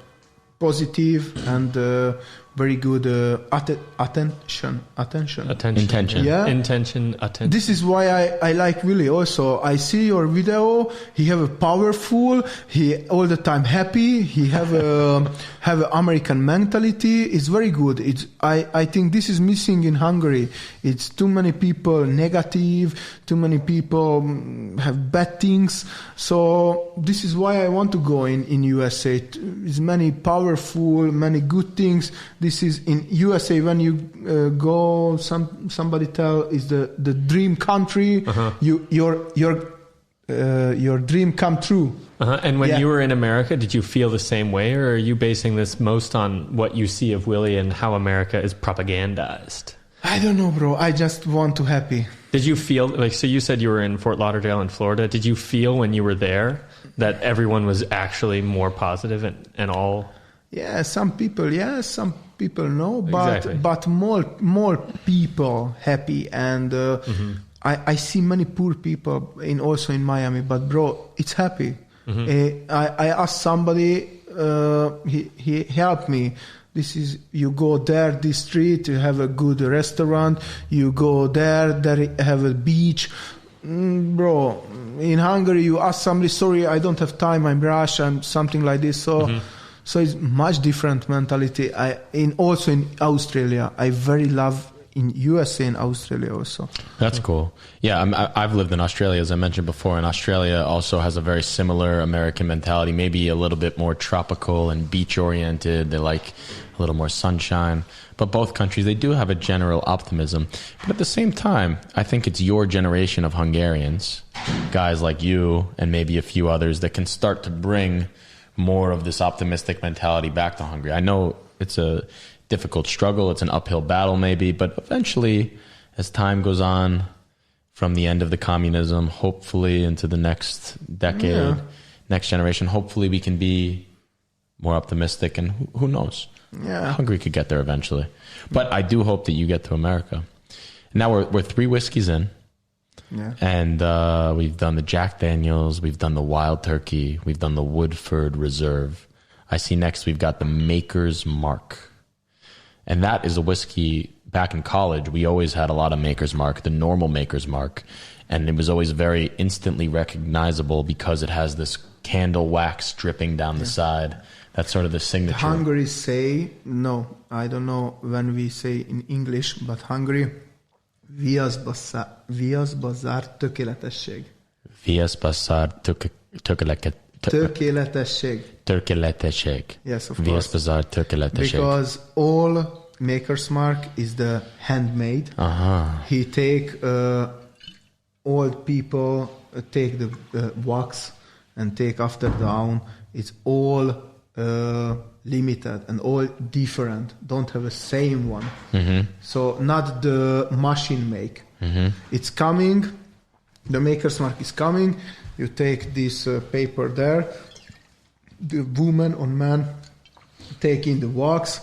positive and very good attention. Intention. Yeah. Intention, attention. This is why I like Willie also. I see your video. He have a powerful. He all the time happy. He have a American mentality. It's very good. I think this is missing in Hungary. It's too many people negative. Too many people have bad things. So this is why I want to go in USA. It's many powerful, many good things. This is in USA when you go. Somebody tell is the dream country. Uh-huh. Your dream come true. Uh-huh. And when you were in America, did you feel the same way, or are you basing this most on what you see of Willie and how America is propagandized? I don't know, bro. I just want to happy. Did you feel like, so you said you were in Fort Lauderdale in Florida. Did you feel when you were there that everyone was actually more positive and all? Yeah, some people no, Exactly. but more people happy, and I see many poor people also in Miami, but bro, it's happy. Mm-hmm. I asked somebody, he helped me. This is, you go there, this street, you have a good restaurant, you go there have a beach. Bro, in Hungary, you ask somebody, sorry, I don't have time, I'm rush, I'm something like this. So it's much different mentality. Also in Australia, I very love in USA and Australia also. That's cool. Yeah, I've lived in Australia, as I mentioned before, and Australia also has a very similar American mentality, maybe a little bit more tropical and beach-oriented. They like a little more sunshine. But both countries, they do have a general optimism. But at the same time, I think it's your generation of Hungarians, guys like you and maybe a few others, that can start to bring more of this optimistic mentality back to Hungary. I know it's a difficult struggle. It's an uphill battle maybe, but eventually, as time goes on from the end of the communism, hopefully into the next decade, next generation, hopefully we can be more optimistic, and who knows? Yeah. Hungary could get there eventually. But I do hope that you get to America. Now we're 3 whiskeys in. Yeah. And we've done the Jack Daniels, we've done the Wild Turkey, we've done the Woodford Reserve. I see next we've got the Maker's Mark. And that is a whiskey, back in college, we always had a lot of Maker's Mark, the normal Maker's Mark. And it was always very instantly recognizable because it has this candle wax dripping down the side. That's sort of the signature. Hungary say, no, I don't know when we say in English, but Hungary, Vias Bazár tökéletesség. Vias Bazár tökéletesség. Yes, of Vias course. Bazár tökéletesség. Because all Maker's Mark is the handmade. He take old people take the wax and take after down. It's all limited and all different. Don't have the same one. Mm-hmm. So not the machine make. Mm-hmm. It's coming. The Maker's Mark is coming. You take this paper there. The woman or man take in the wax,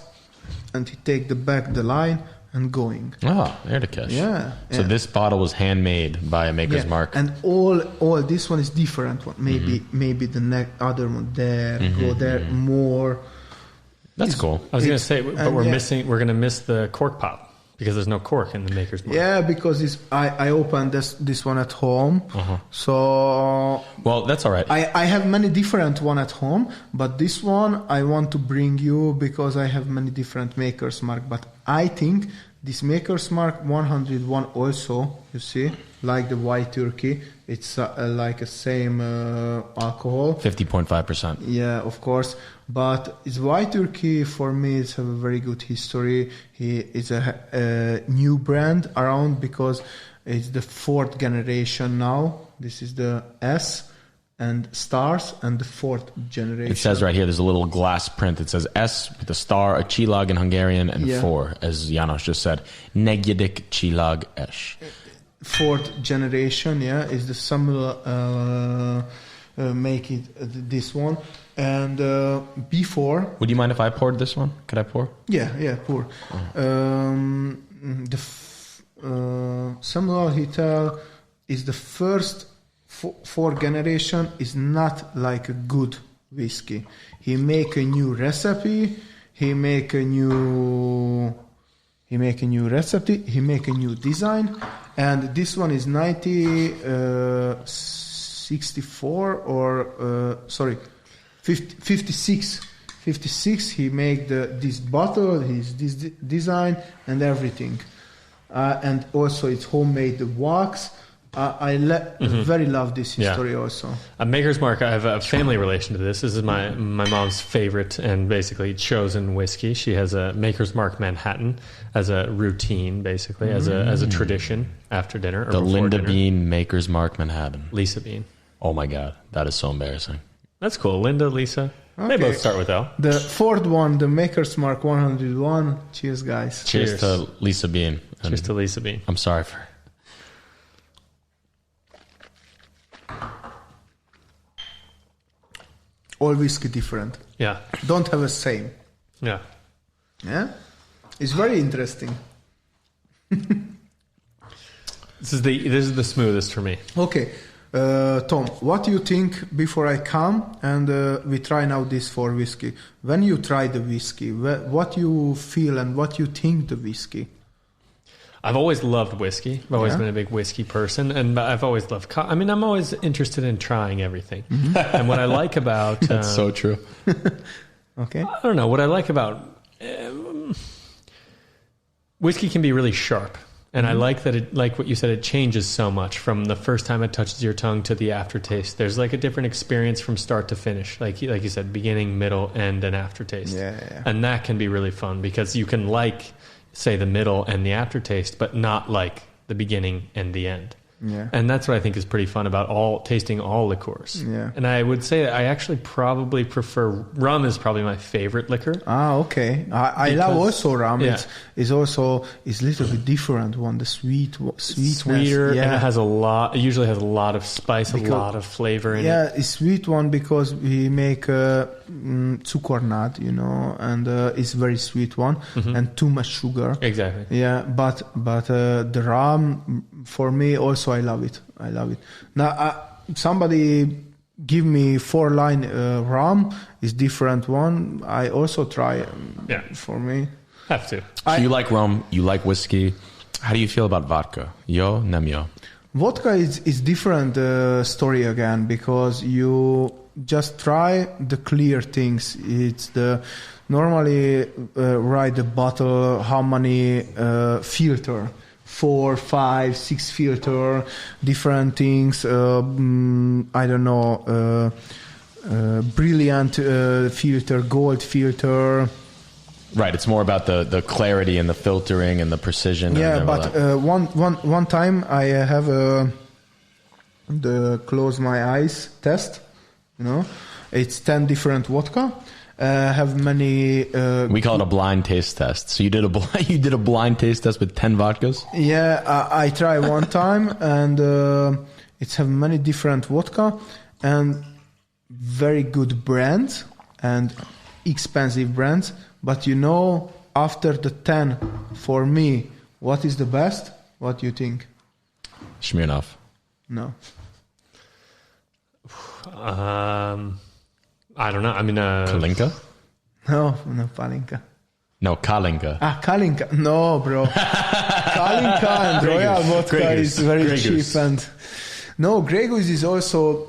and he take the back the line, and going. Oh, Értékes. Yeah. So this bottle was handmade by a maker's mark. And all this one is different one. Maybe the other one there, go there more. That's cool. I was going to say, but we're going to miss the cork pop because there's no cork in the maker's mark. Yeah, because I opened this one at home. So well, that's all right. I have many different one at home, but this one I want to bring you because I have many different maker's mark. But I think this maker's mark 101 also, you see, like the white turkey, it's like a same alcohol. 50.5%. Yeah, of course. But it's white turkey for me. It's have a very good history. It's a new brand around because it's the 4th generation now. This is the S and stars and the 4th generation. It says right here, there's a little glass print. It says S with a star, a csillag in Hungarian, and 4, as János just said. Negyedik csillag es. 4th generation, is the Samuel make it this one. And before... Would you mind if I poured this one? Could I pour? Yeah, pour. Samuel Hitel is the first 4th generation, is not like a good whiskey. He make a new recipe, he make a new recipe, he make a new design, and this one is 64 or 56. 56. He make this bottle, this design and everything, and also it's homemade wax. I very love this history also. A maker's mark, I have a family relation to this. This is my mom's favorite and basically chosen whiskey. She has a maker's mark Manhattan as a routine, basically, as a tradition after dinner. Or the Linda dinner. Bean maker's mark Manhattan. Lisa Bean. Oh my God, that is so embarrassing. That's cool. Linda, Lisa. Okay. They both start with L. The 4th one, the maker's mark 101. Cheers, guys. Cheers to Lisa Bean. Cheers to Lisa Bean. I'm sorry for... All whiskey different. Yeah. Don't have a same. Yeah. Yeah? It's very interesting. This is the smoothest for me. Okay. Tom, what do you think before I come and we try now this 4 whiskey? When you try the whiskey, what you feel and what you think the whiskey? I've always loved whiskey. I've always been a big whiskey person, and I've always loved... I'm always interested in trying everything. And what I like about... That's so true. Okay. I don't know. What I like about... whiskey can be really sharp. And I like that it, like what you said, it changes so much from the first time it touches your tongue to the aftertaste. There's like a different experience from start to finish. Like you said, beginning, middle, end, and aftertaste. Yeah. And that can be really fun because you can say the middle and the aftertaste, but not like the beginning and the end. Yeah. And that's what I think is pretty fun about tasting all liqueurs. Yeah. And I would say that I actually probably prefer rum is probably my favorite liquor. Okay. I love also rum. Yeah. It's a little bit different one. The sweetness. Sweeter, and it usually has a lot of spice, a lot of flavor in it. Yeah, it's sweet one because we make cukornát, and it's very sweet one and too much sugar. Exactly. Yeah, but the rum for me also I love it. Now somebody give me 4-line rum is different one. I also try. For me. Have to. So you like rum, you like whiskey. How do you feel about vodka? Yo, nem yo? Vodka is different story again because you just try the clear things. It's normally write the bottle how many filter. 4, 5, 6 filter, different things. I don't know. Brilliant filter, gold filter. Right, it's more about the clarity and the filtering and the precision. Yeah, but one time I have the close my eyes test. It's 10 different vodka. Have many. We call it a blind taste test. So you did a blind taste test with 10 vodkas. Yeah, I try one time, and it's have many different vodka and very good brands and expensive brands. But after the 10 for me, what is the best? What do you think? Smirnoff. No. I don't know. I mean, Kalinka? No, Palinka. No, Kalinka. Kalinka. No, bro. Kalinka and Royal vodka is very cheap. And no, Grey Goose is also,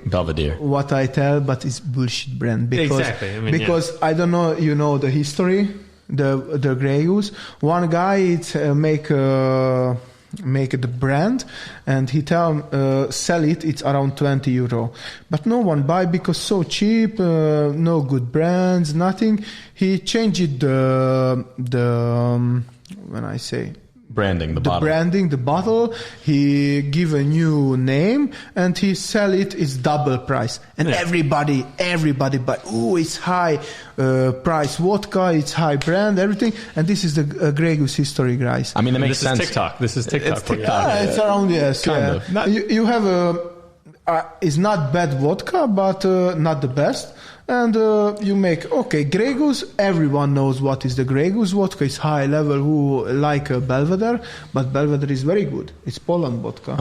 Belvedere. what I tell, but it's bullshit brand. Because, exactly. I mean, I don't know, you know the history, the Grey Goose. One guy make the brand, and he sell it's around 20 euro, but no one buy because so cheap, no good brands, nothing. He changed when I say Branding, the bottle. branding, the bottle. He give a new name and he sell it's double price. And everybody buy. Oh, it's high price vodka. It's high brand, everything. And this is the Grey Goose history, guys. I mean, it makes sense. This is TikTok. It's TikTok. It's around, yes. Kind of. You have it's not bad vodka, but not the best. And you make, Grey Goose, everyone knows what is the Grey Goose vodka. It's high level, who like Belvedere, but Belvedere is very good. It's Poland vodka.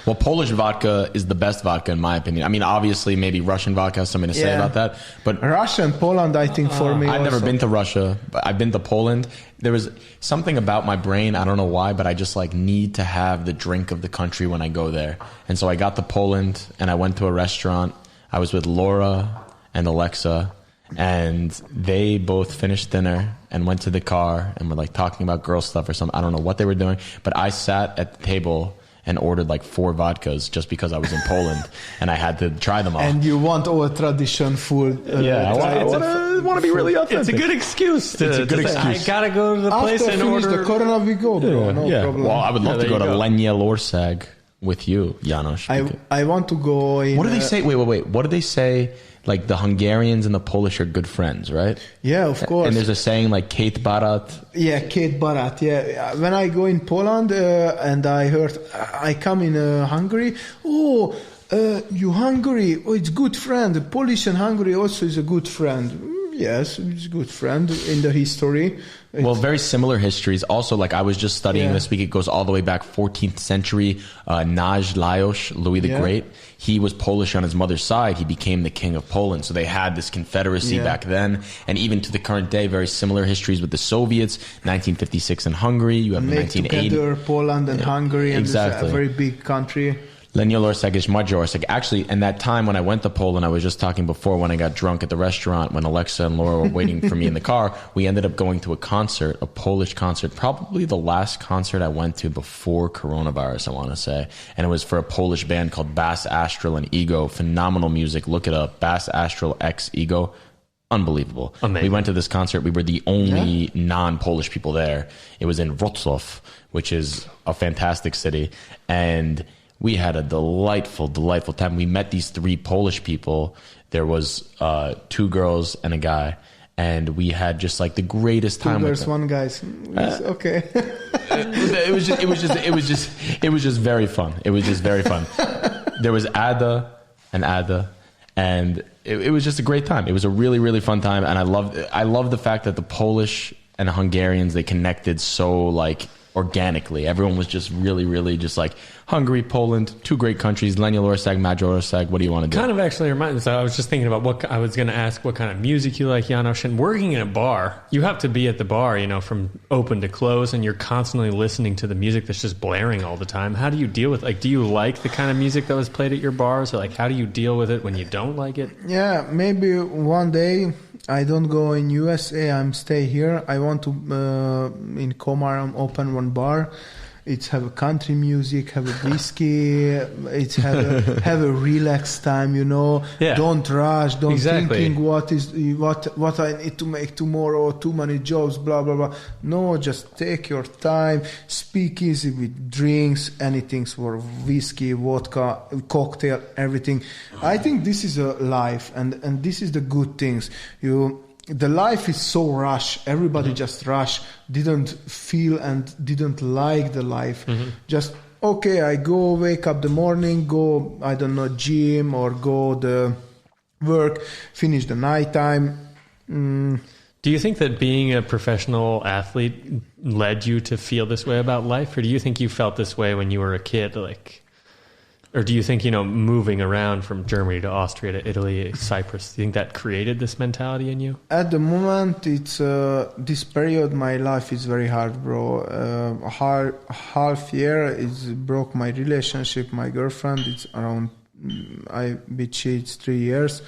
Well, Polish vodka is the best vodka in my opinion. I mean, obviously, maybe Russian vodka has something to say about that. But Russia and Poland, I think, for me I've also. never been to Russia, but I've been to Poland. There was something about my brain, I don't know why, but I just need to have the drink of the country when I go there. And so I got to Poland and I went to a restaurant. I was with Laura and Alexa, and they both finished dinner and went to the car and were talking about girl stuff or something. I don't know what they were doing, but I sat at the table and ordered 4 vodkas just because I was in Poland and I had to try them all. And you want our tradition food. I want to be really authentic. It's a good excuse. It's a good excuse. I gotta go to the place and order. After finish the Corona, we go, bro. No problem. Well, I would love to go to go. Lengyelország with you, János. I want to go in... What do they say? Wait. What do they say? The Hungarians and the Polish are good friends, right? Yeah, of course. And there's a saying Két Barat. Yeah, Két Barat. Yeah, when I go in Poland and I heard I come in Hungary. Oh, you Hungary? Oh, it's good friend. The Polish and Hungary also is a good friend. Yes, it's a good friend in the history. Well, very similar histories. Also, I was just studying this week, it goes all the way back 14th century. Nagy Lajos, Louis the Great, he was Polish on his mother's side. He became the king of Poland. So they had this confederacy back then. And even to the current day, very similar histories with the Soviets. 1956 in Hungary. You have 1980. Together Poland and Hungary, and exactly. It's a very big country. Lengyelország is Magyarország. Actually, and that time when I went to Poland, I was just talking before when I got drunk at the restaurant, when Alexa and Laura were waiting for me in the car, we ended up going to a concert, a Polish concert, probably the last concert I went to before coronavirus, I want to say. And it was for a Polish band called Bass Astral and Ego. Phenomenal music. Look it up. Bass Astral X Ego. Unbelievable. Amazing. We went to this concert. We were the only non-Polish people there. It was in Wrocław, which is a fantastic city. And we had a delightful time. We met these 3 Polish people. There was 2 girls and a guy, and we had just the greatest time. 2 with girls, them. 1 guy. Okay. It was just very fun. It was just very fun. There was Ada, and it was just a great time. It was a really, really fun time, and I love the fact that the Polish and Hungarians, they connected so organically. Everyone was just really, really just Hungary, Poland, 2 great countries, Lengyelország, Magyarország. What do you want to do? Kind of actually reminds me. So I was just thinking about what I was going to ask, what kind of music you like, János. And working in a bar, you have to be at the bar, from open to close, and you're constantly listening to the music that's just blaring all the time. How do you deal with do you like the kind of music that was played at your bars? Or how do you deal with it when you don't like it? Yeah, maybe one day I don't go in USA. I'm stay here. I want to in Komarom open 1 bar. It's have a country music, have a whiskey. It's have a relaxed time. Yeah. Don't rush. Don't exactly. thinking what I need to make tomorrow. Too many jobs. Blah blah blah. No, just take your time. Speak easy with drinks. Anything for whiskey, vodka, cocktail, everything. I think this is a life, and this is the good things. The life is so rush. Everybody just rush. Didn't feel and didn't like the life. Just I go wake up the morning, go I don't know gym or go the work, finish the night time. Do you think that being a professional athlete led you to feel this way about life? Or do you think you felt this way when you were a kid? Or do you think, moving around from Germany to Austria to Italy, Cyprus, do you think that created this mentality in you? At the moment, it's this period, my life is very hard, bro. Half year, it's broke my relationship, my girlfriend. It's around, it's 3 years.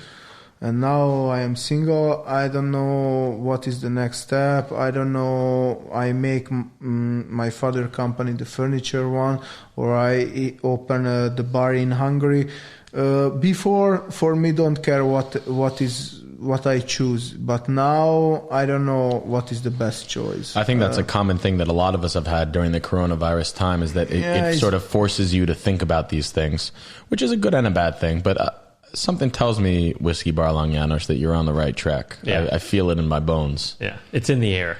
And now I am single. I don't know what is the next step. I don't know. I make my father company, the furniture one, or I open the bar in Hungary. Before, for me, don't care what I choose. But now I don't know what is the best choice. I think that's a common thing that a lot of us have had during the coronavirus time, is that it sort of forces you to think about these things, which is a good and a bad thing. But something tells me, Whiskey Barlong János, that you're on the right track. Yeah. I feel it in my bones. Yeah, it's in the air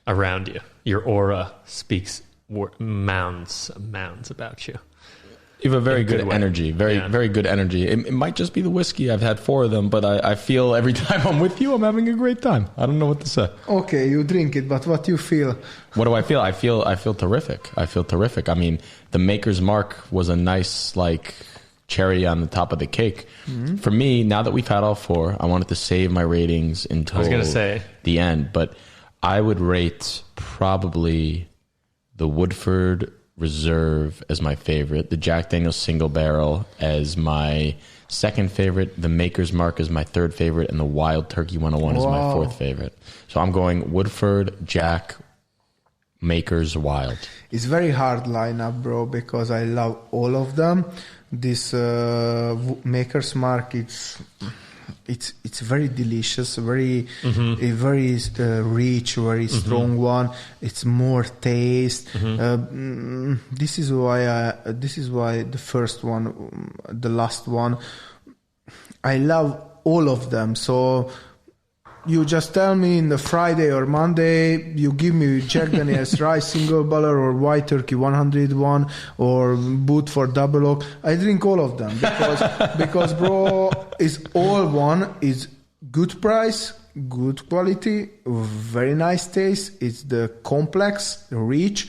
around you. Your aura speaks mounds about you. You have a very good energy, very good energy. It might just be the whiskey. I've had 4 of them, but I feel every time I'm with you, I'm having a great time. I don't know what to say. Okay, you drink it, but what do you feel? What do I feel? I feel terrific. I feel terrific. I mean, the Maker's Mark was a nice, cherry on the top of the cake. Mm-hmm. For me, now that we've had all 4, I wanted to save my ratings until the end. But I would rate probably the Woodford Reserve as my favorite, the Jack Daniel's Single Barrel as my second favorite, the Maker's Mark as my third favorite, and the Wild Turkey 101 is my 4th favorite. So I'm going Woodford, Jack, Maker's, Wild. It's very hard lineup, bro, because I love all of them. This Maker's Mark, it's very delicious, very rich, very strong one. It's more taste. This is why the first one, the last one, I love all of them. So you just tell me in the Friday or Monday, you give me Jack Daniel's Rye Single Barrel or White Turkey 101 or Woodford Double Oak. I drink all of them because bro, is all one is good price, good quality, very nice taste. It's the complex, rich.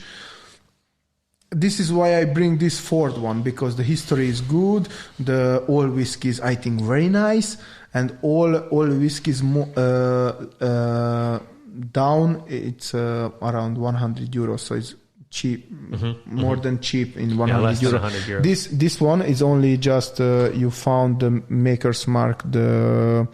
This is why I bring this 4th one, because the history is good. The all whiskeys, I think, very nice. And all whiskeys down, it's around 100 euros, so it's cheap, more than cheap in 100 less than euros. 100 euros. This one is only just you found the Maker's Mark, the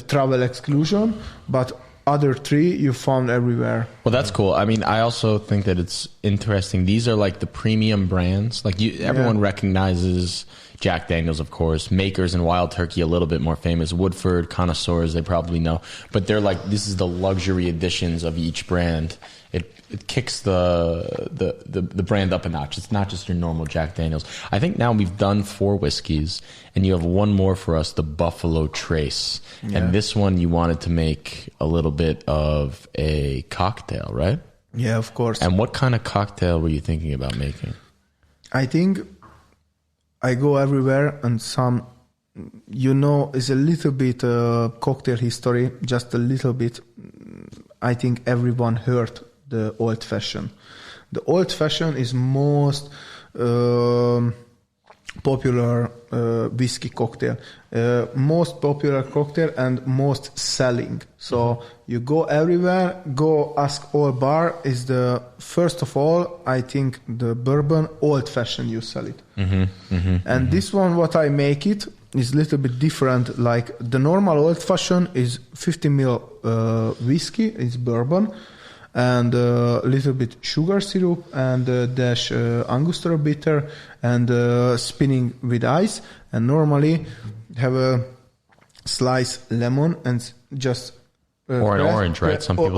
travel exclusion, but other 3 you found everywhere. Well, that's cool. I mean, I also think that it's interesting. These are the premium brands. Everyone recognizes Jack Daniel's, of course. Maker's and Wild Turkey a little bit more famous. Woodford, connoisseurs, they probably know. But they're this is the luxury editions of each brand. It kicks the brand up a notch. It's not just your normal Jack Daniel's. I think now we've done 4 whiskeys, and you have one more for us, the Buffalo Trace. Yeah. And this one you wanted to make a little bit of a cocktail, right? Yeah, of course. And what kind of cocktail were you thinking about making? I think I go everywhere, and some, is a little bit cocktail history, just a little bit. I think everyone heard the old fashioned. The old fashioned is most popular whiskey cocktail, most popular cocktail and most selling. So you go everywhere, go ask all bar. Is the first of all, I think the bourbon old fashioned you sell it, and this one what I make it is a little bit different. Like the normal old fashioned is 50 ml whiskey, it's bourbon, and a little bit sugar syrup and dash Angostura bitter and spinning with ice. And normally have a slice lemon and just or an orange, right? Some people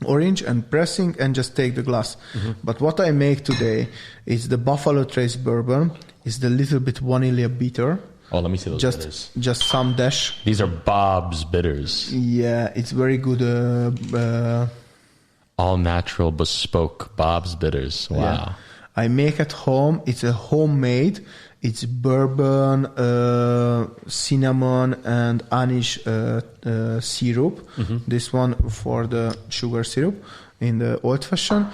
orange and pressing and just take the glass. But what I make today is the Buffalo Trace bourbon. Is the little bit vanilla bitter. Oh, let me see those bitters. Just some dash. These are Bob's bitters. Yeah, it's very good. All natural, bespoke Bob's bitters. Wow. I make at home. It's a homemade. It's bourbon, cinnamon, and anise syrup. Mm-hmm. This one for the sugar syrup in the old fashioned.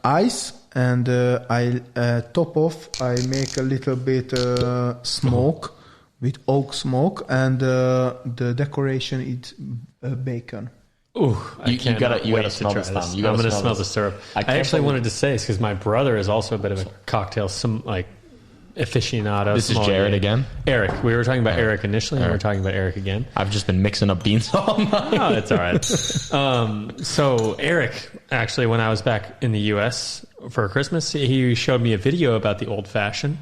Ice, and I top off. I make a little bit smoke with oak smoke, and the decoration is bacon. Ooh, You gotta smell this, Tom. I'm gonna smell the syrup. I actually wanted to say this because my brother is also a bit of a cocktail, aficionado. This is Jared again? Eric. We were talking about Eric initially, and we're talking about Eric again. I've just been mixing up beans all night. Oh, it's all right. So Eric, actually, when I was back in the U.S. for Christmas, he showed me a video about the Old Fashioned,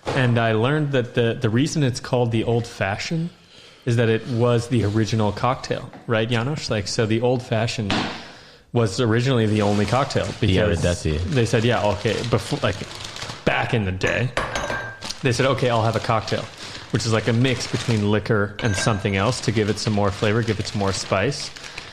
and I learned that the reason it's called the Old Fashioned is that it was the original cocktail, right, János? So the Old Fashioned was originally the only cocktail because they said, before, back in the day, they said, okay, I'll have a cocktail, which is like a mix between liquor and something else to give it some more flavor, give it some more spice.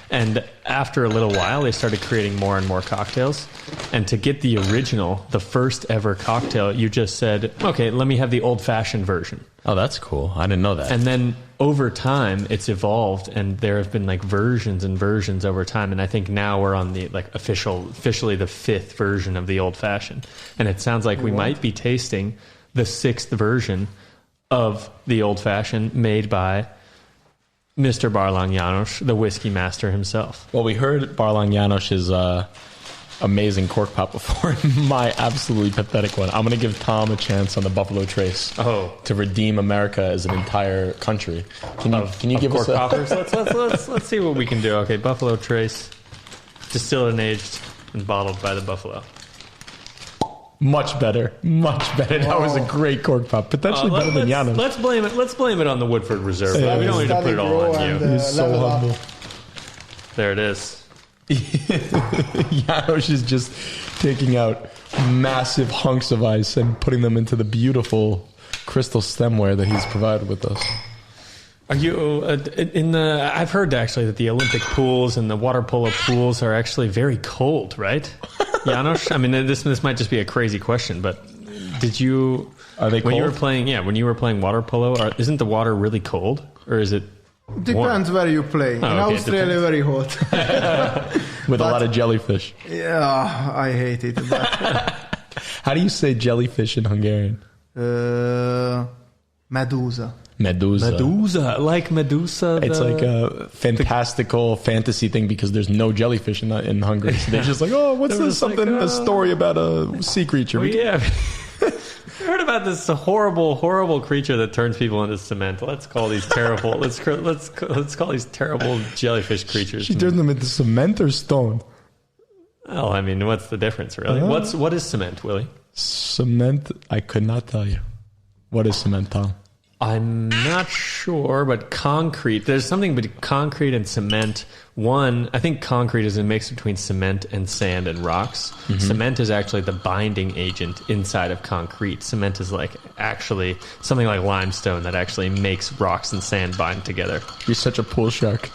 And after a little while, they started creating more and more cocktails. And to get the original, the first ever cocktail, you just said, okay, let me have the old-fashioned version. Oh, that's cool. I didn't know that. And then over time, it's evolved, and there have been versions and versions over time. And I think now we're on the officially the fifth version of the old-fashioned. And it sounds like we might be tasting the sixth version of the old-fashioned made by Mr. Barlang János, the whiskey master himself. Well, we heard Barlang János's amazing cork pop before. My absolutely pathetic one. I'm going to give Tom a chance on the Buffalo Trace to redeem America as an entire country. Can you give cork us poppers? Let's see what we can do. Okay, Buffalo Trace, distilled and aged and bottled by the Buffalo. Much better. That was a great cork pop. Potentially better than János. Let's blame it on the Woodford Reserve. We don't need to put it all on you. He's so humble. There it is. János is just taking out massive hunks of ice and putting them into the beautiful crystal stemware that he's provided with us. Are you I've heard actually that the Olympic pools and the water polo pools are actually very cold, right? János, I mean, this might just be a crazy question, but did you? Are they cold? When you were playing water polo, isn't the water really cold, or is it? Depends where you play. In Australia, very hot. With a lot of jellyfish. Yeah, I hate it. How do you say jellyfish in Hungarian? Medusa. Medusa, like Medusa. It's like a fantastical fantasy thing because there's no jellyfish in Hungary. So they're just like, oh, what's this? A story about a sea creature. Well, yeah. I heard about this horrible, horrible creature that turns people into cement. Let's call these terrible. let's call these terrible jellyfish creatures. She turns them into cement or stone. Well, I mean, what's the difference, really? What is cement, Willie? Cement, I could not tell you. What is cement, Tom? I'm not sure, but concrete. There's something between concrete and cement. One, I think concrete is a mix between cement and sand and rocks. Mm-hmm. Cement is actually the binding agent inside of concrete. Cement is actually something like limestone that actually makes rocks and sand bind together. You're such a pool shark.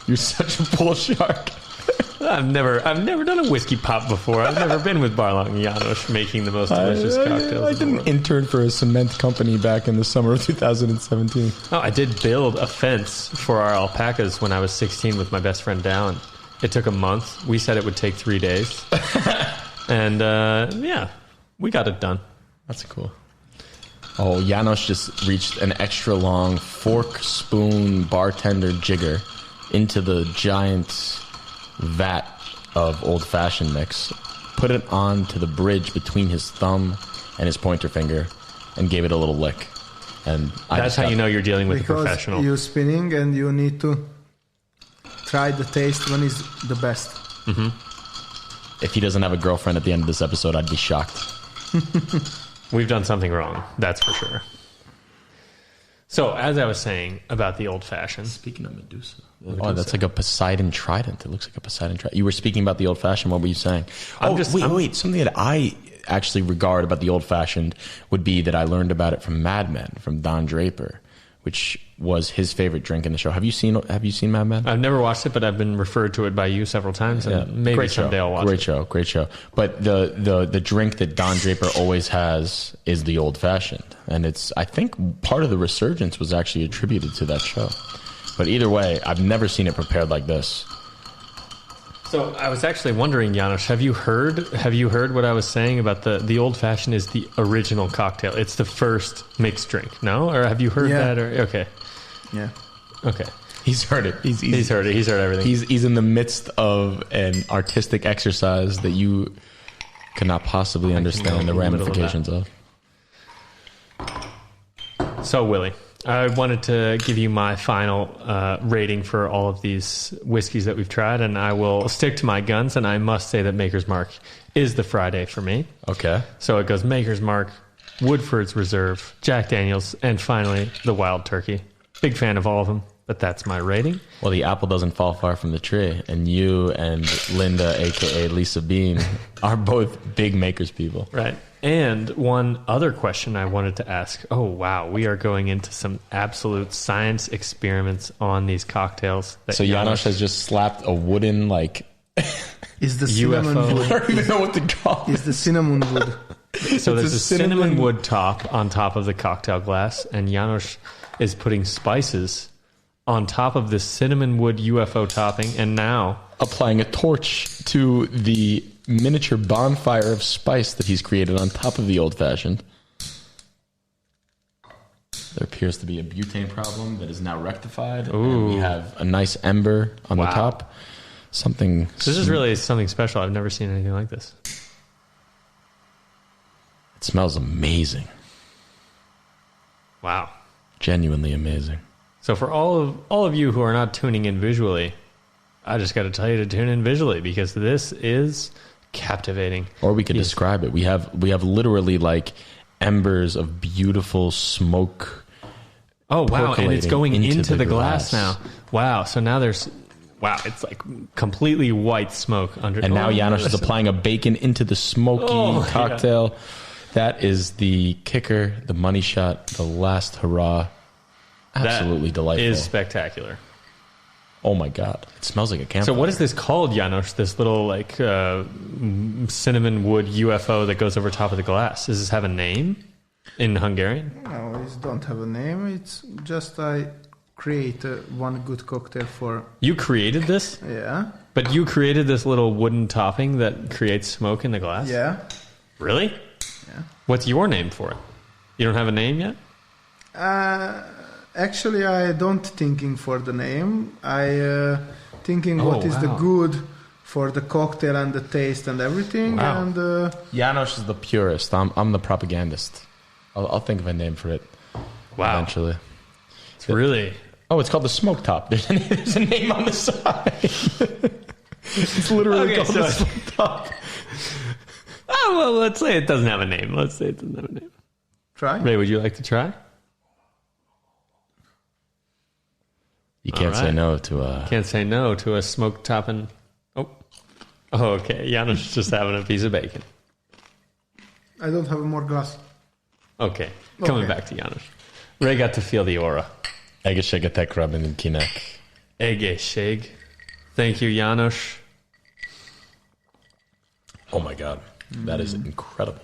I've never done a whiskey pop before. I've never been with Barlang János making the most delicious cocktails. I didn't intern for a cement company back in the summer of 2017. Oh, I did build a fence for our alpacas when I was 16 with my best friend Dallin. It took a month. We said it would take 3 days. And we got it done. That's cool. Oh, János just reached an extra long fork, spoon, bartender jigger into the giant vat of old-fashioned mix, put it onto the bridge between his thumb and his pointer finger, and gave it a little lick. And that's how you know you're dealing with a professional. Because you're spinning and you need to try the taste when it's the best. Mm-hmm. If he doesn't have a girlfriend at the end of this episode, I'd be shocked. We've done something wrong, that's for sure. So, as I was saying about the old-fashioned... Speaking of Medusa. Oh, that's like a Poseidon trident. It looks like a Poseidon trident. You were speaking about the old-fashioned. What were you saying? Wait. Something that I actually regard about the old-fashioned would be that I learned about it from Mad Men, from Don Draper, which was his favorite drink in the show. Have you seen Mad Men? I've never watched it, but I've been referred to it by you several times, and maybe someday I'll watch it. Great show. But the drink that Don Draper always has is the old fashioned, and I think part of the resurgence was actually attributed to that show. But either way, I've never seen it prepared like this. So I was actually wondering, János, have you heard what I was saying about the old fashioned is the original cocktail? It's the first mixed drink, no? Or have you heard that? Or okay, Yeah. okay, He's heard it. he's heard it. He's heard everything. He's in the midst of an artistic exercise that you cannot possibly understand the ramifications of. So, Willie, I wanted to give you my final rating for all of these whiskeys that we've tried, and I will stick to my guns, and I must say that Maker's Mark is the Friday for me. Okay. So it goes Maker's Mark, Woodford's Reserve, Jack Daniels, and finally the Wild Turkey. Big fan of all of them, but that's my rating. Well, the apple doesn't fall far from the tree, and you and Linda, a.k.a. Lisa Bean, are both big Makers people. Right. And one other question I wanted to ask. Oh, wow. We are going into some absolute science experiments on these cocktails. So János has just slapped a wooden, Is the cinnamon UFO. wood? I don't even know what to call it. Is the cinnamon wood? So there's a a cinnamon wood top on top of the cocktail glass, and János is putting spices on top of this cinnamon wood UFO topping, and now Applying a torch to the miniature bonfire of spice that he's created on top of the old fashioned. There appears to be a butane problem that is now rectified. And we have a nice ember on the top. Something. This is really something special. I've never seen anything like this. It smells amazing. Wow. Genuinely amazing. So for all of you who are not tuning in visually, I just got to tell you to tune in visually, because this is captivating. Or we could describe it. We have literally embers of beautiful smoke. Oh, wow. And it's going into the glass now. Wow. So now it's like completely white smoke under. And now János is applying a bacon into the smoky cocktail. Yeah. That is the kicker, the money shot, the last hurrah. Absolutely delightful. Is spectacular. Oh my God. It smells like a campfire. So what is this called, János? This little cinnamon wood UFO that goes over top of the glass. Does this have a name in Hungarian? No, it don't have a name. It's just I create one good cocktail for... You created this? Yeah. But you created this little wooden topping that creates smoke in the glass? Yeah. Really? Yeah. What's your name for it? You don't have a name yet? Actually, I don't thinking for the name. I thinking what is the good for the cocktail and the taste and everything. Wow. And János is the purist. I'm the propagandist. I'll think of a name for it. Wow. Eventually. It's really... Oh, it's called the smoke top. There's a name on the side. It's literally called the smoke top. Oh, well, let's say it doesn't have a name. Try. Ray, would you like to try? You can't say no to a... Can't say no to a smoke topping... Oh, okay. János is just having a piece of bacon. I don't have more glass. Okay. Coming back to János. Ray got to feel the aura. Egészségetek, Robin Kinek. Egészség. Thank you, János. Oh my God. That is incredible.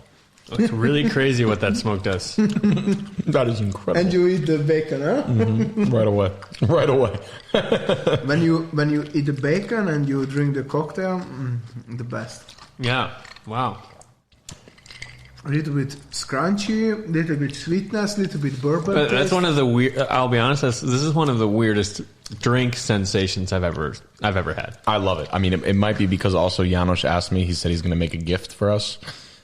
It's really crazy what that smoke does. That is incredible. And you eat the bacon, huh? Mm-hmm. Right away. when you eat the bacon and you drink the cocktail, the best. Yeah. Wow. A little bit scrunchy, a little bit sweetness, a little bit bourbon. But that's taste. one of the weird. I'll be honest. This is one of the weirdest drink sensations I've ever had. I love it. I mean, it might be because also János asked me. He said he's going to make a gift for us.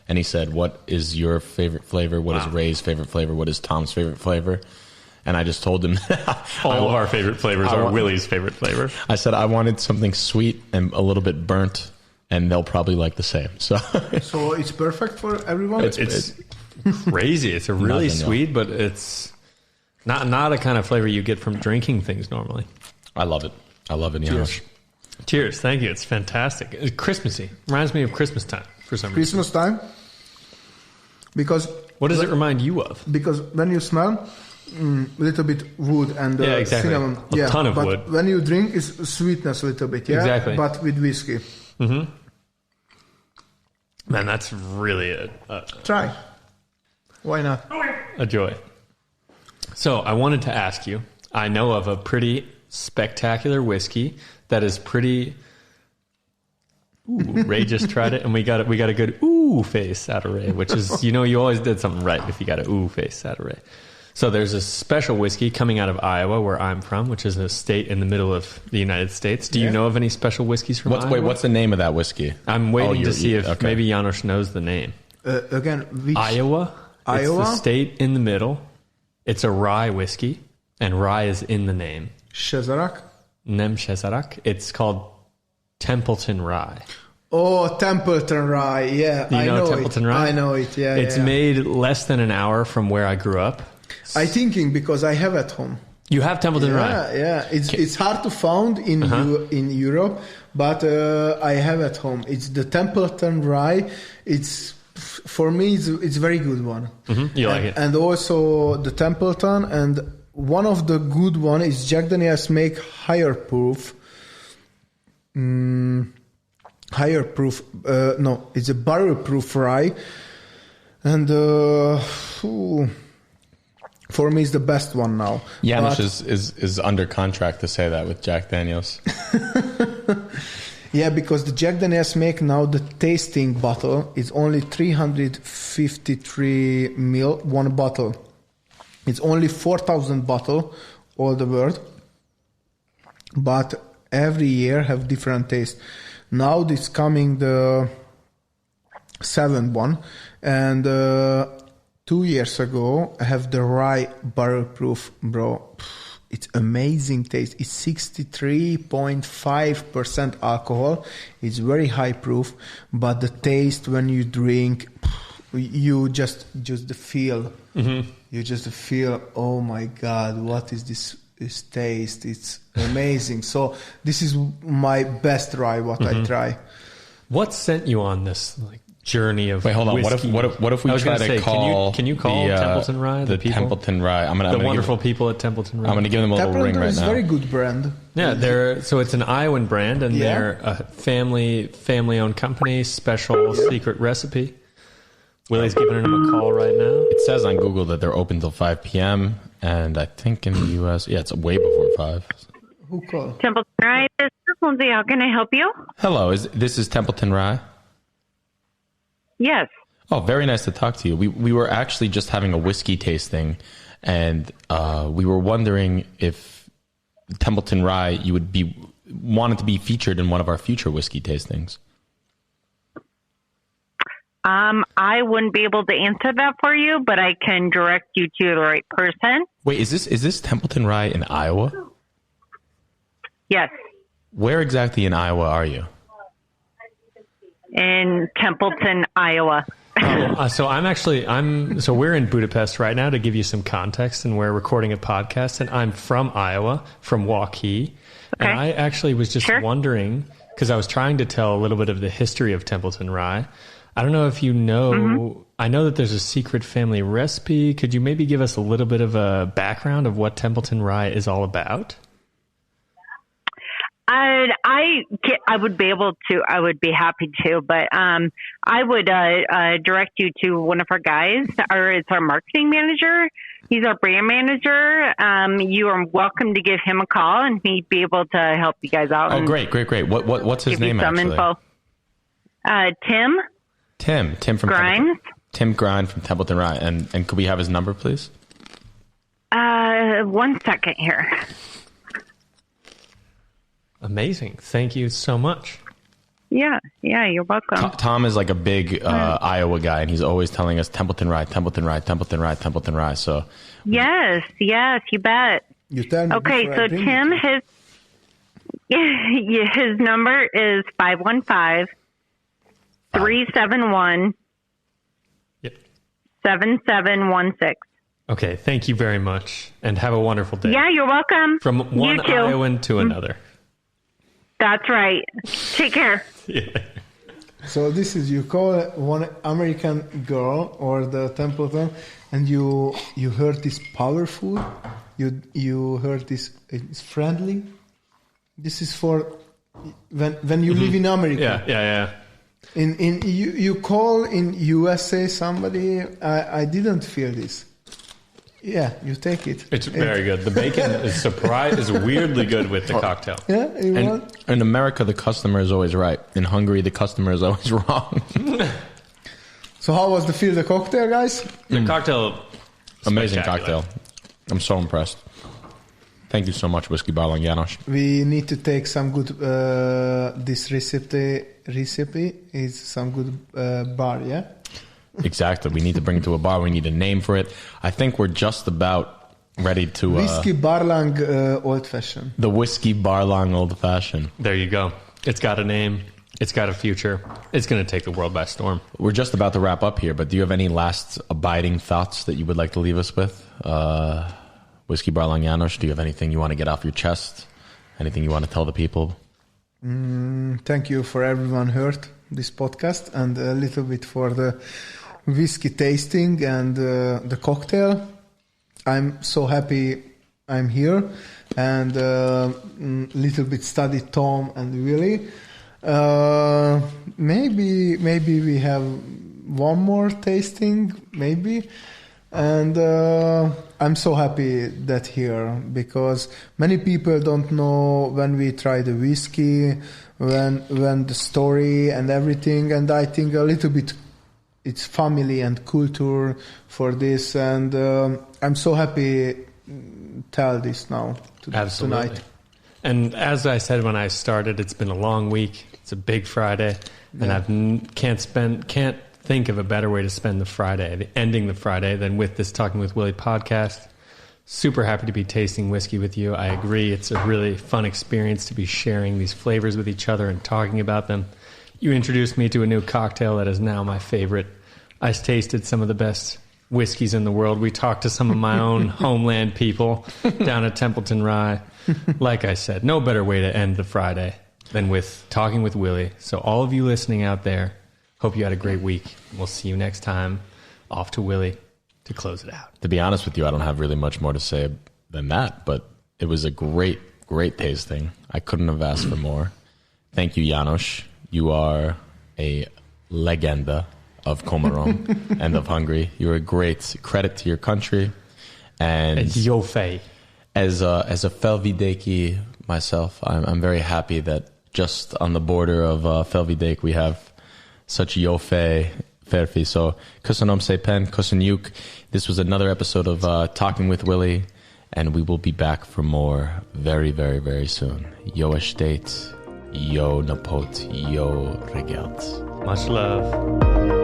And he said, what is your favorite flavor? What is Ray's favorite flavor? What is Tom's favorite flavor? And I just told him... All of our favorite flavors are Willie's favorite flavor. I said I wanted something sweet and a little bit burnt, and they'll probably like the same. So it's perfect for everyone? It's crazy. It's a really sweet, but it's not a kind of flavor you get from drinking things normally. I love it. János. Cheers. Thank you. It's fantastic. It's Christmassy. Reminds me of Christmas time. For some reason. Christmas time? Because... What does it remind you of? Because when you smell, little bit wood and exactly. cinnamon. A ton of but wood. when you drink, it's sweetness a little bit. Yeah, Exactly. But with whiskey. Man, that's really Try. Why not? a joy. So I wanted to ask you, I know of a pretty spectacular whiskey that is pretty... Ooh, Ray just tried it, and we got a good ooh face out of Ray, which is, you always did something right if you got an ooh face out of Ray. So there's a special whiskey coming out of Iowa, where I'm from, which is a state in the middle of the United States. Do you know of any special whiskeys from Iowa? Wait, what's the name of that whiskey? I'm waiting to see if maybe János knows the name. Again, which... Iowa? It's the state in the middle. It's a rye whiskey, and rye is in the name. Cesarak? Nem Cesarak. It's called Templeton Rye. Oh, Templeton Rye. Yeah, I know Templeton Rye? I know it. Yeah, it's made less than an hour from where I grew up. I thinking because I have at home. You have Templeton Rye? Yeah. It's hard to find in Europe, but I have at home. It's the Templeton Rye. For me, it's a very good one. You like it? And also the Templeton, and one of the good one is Jack Daniel's make higher proof. It's a barrel proof rye, and for me it's the best one now. János is under contract to say that with Jack Daniels. Yeah, because the Jack Daniel's make now the tasting bottle is only 353 ml one bottle. It's only 4,000 bottle all the world, but every year have different taste. Now this coming the 7th one, and 2 years ago I have the rye barrel proof, bro. It's amazing taste. It's 63.5% alcohol. It's very high proof, but the taste when you drink, you just the feel. You just feel, oh my God, what is this taste? It's amazing. So this is my best rye what I try. What sent you on this journey of Wait, hold on. whiskey? What if we try to call? Can you call Templeton Rye the people? Templeton Rye? I'm gonna wonderful people at Templeton Rye. I'm going to give them a little ring right is now. very good brand. Yeah, so it's an Iowan brand, and they're a family-owned company, special secret recipe. Willie's giving them a call right now. It says on Google that they're open till 5 p.m. and I think in the U.S., it's way before 5. Who called? Templeton Rye, this is Lindsay. How can I help you? Hello, this is Templeton Rye? Yes. Oh, very nice to talk to you. We were actually just having a whiskey tasting, and we were wondering if Templeton Rye you would be wanted to be featured in one of our future whiskey tastings. I wouldn't be able to answer that for you, but I can direct you to the right person. Wait, is this Templeton Rye in Iowa? Yes. Where exactly in Iowa are you? In Templeton, Iowa. So we're in Budapest right now to give you some context, and we're recording a podcast, and I'm from Iowa, from Waukee. Okay. And I actually was just wondering, because I was trying to tell a little bit of the history of Templeton Rye. I don't know if you know, I know that there's a secret family recipe. Could you maybe give us a little bit of a background of what Templeton Rye is all about? I would be able to. I would be happy to, but I would direct you to one of our guys, or it's our marketing manager. He's our brand manager. You are welcome to give him a call, and he'd be able to help you guys out. Oh, great. What's his name? Some actually? Info. Tim from Grimes. Tim Grimes from Templeton Rye, and could we have his number, please? 1 second here. Amazing. Thank you so much. Yeah, you're welcome. Tom is like a big Iowa guy, and he's always telling us Templeton Rye, Templeton Rye, Templeton Rye, Templeton Rye. So yes, you bet. You tell me. Okay, so Tim, his number is 515-371-7716. Okay, thank you very much, and have a wonderful day. Yeah, you're welcome. From one Iowan to another. That's right. Take care. Yeah. So this is, you call one American girl or the Templeton, and you heard this powerful, you heard this, it's friendly. This is for when you live in America. Yeah. In you call in USA somebody, I didn't feel this. Yeah, you take it. It's very good. The bacon is weirdly good with the cocktail. Yeah, in America, the customer is always right. In Hungary, the customer is always wrong. So how was the cocktail, guys? The cocktail, amazing cocktail. I'm so impressed. Thank you so much, Whiskey Barlang János. We need to take some good. This recipe is some good bar, yeah. Exactly. We need to bring it to a bar. We need a name for it. I think we're just about ready to... Whiskey Barlang Old Fashioned. The Whiskey Barlang Old Fashioned. There you go. It's got a name. It's got a future. It's going to take the world by storm. We're just about to wrap up here, but do you have any last abiding thoughts that you would like to leave us with? Whiskey Barlang János, do you have anything you want to get off your chest? Anything you want to tell the people? Thank you for everyone heard this podcast, and a little bit for the whiskey tasting and the cocktail. I'm so happy I'm here, and little bit studied Tom and Willie. Maybe we have one more tasting, maybe. And I'm so happy that here, because many people don't know when we try the whiskey, when the story and everything. And I think a little bit it's family and culture for this. And I'm so happy tell this now tonight. And as I said when I started, it's been a long week. It's a big Friday, and I can't think of a better way to spend the Friday, ending the Friday, than with this Talking with Willie podcast. Super happy to be tasting whiskey with you. I agree. It's a really fun experience to be sharing these flavors with each other and talking about them. You introduced me to a new cocktail that is now my favorite. I tasted some of the best whiskeys in the world. We talked to some of my own homeland people down at Templeton Rye. Like I said, no better way to end the Friday than with Talking with Willie. So all of you listening out there, hope you had a great week. We'll see you next time. Off to Willie to close it out. To be honest with you, I don't have really much more to say than that, but it was a great, great tasting. I couldn't have asked for more. Thank you, János. You are a legenda of Komárom and of Hungary. You're a great credit to your country. And Jófej. As a Felvidéki myself, I'm very happy that just on the border of Felvidék we have such Jófej férfi. So köszönöm szépen, köszönjük. This was another episode of Talking with Willie, and we will be back for more very, very, very soon. Jó estét, jó napot, jó reggelt. Much love.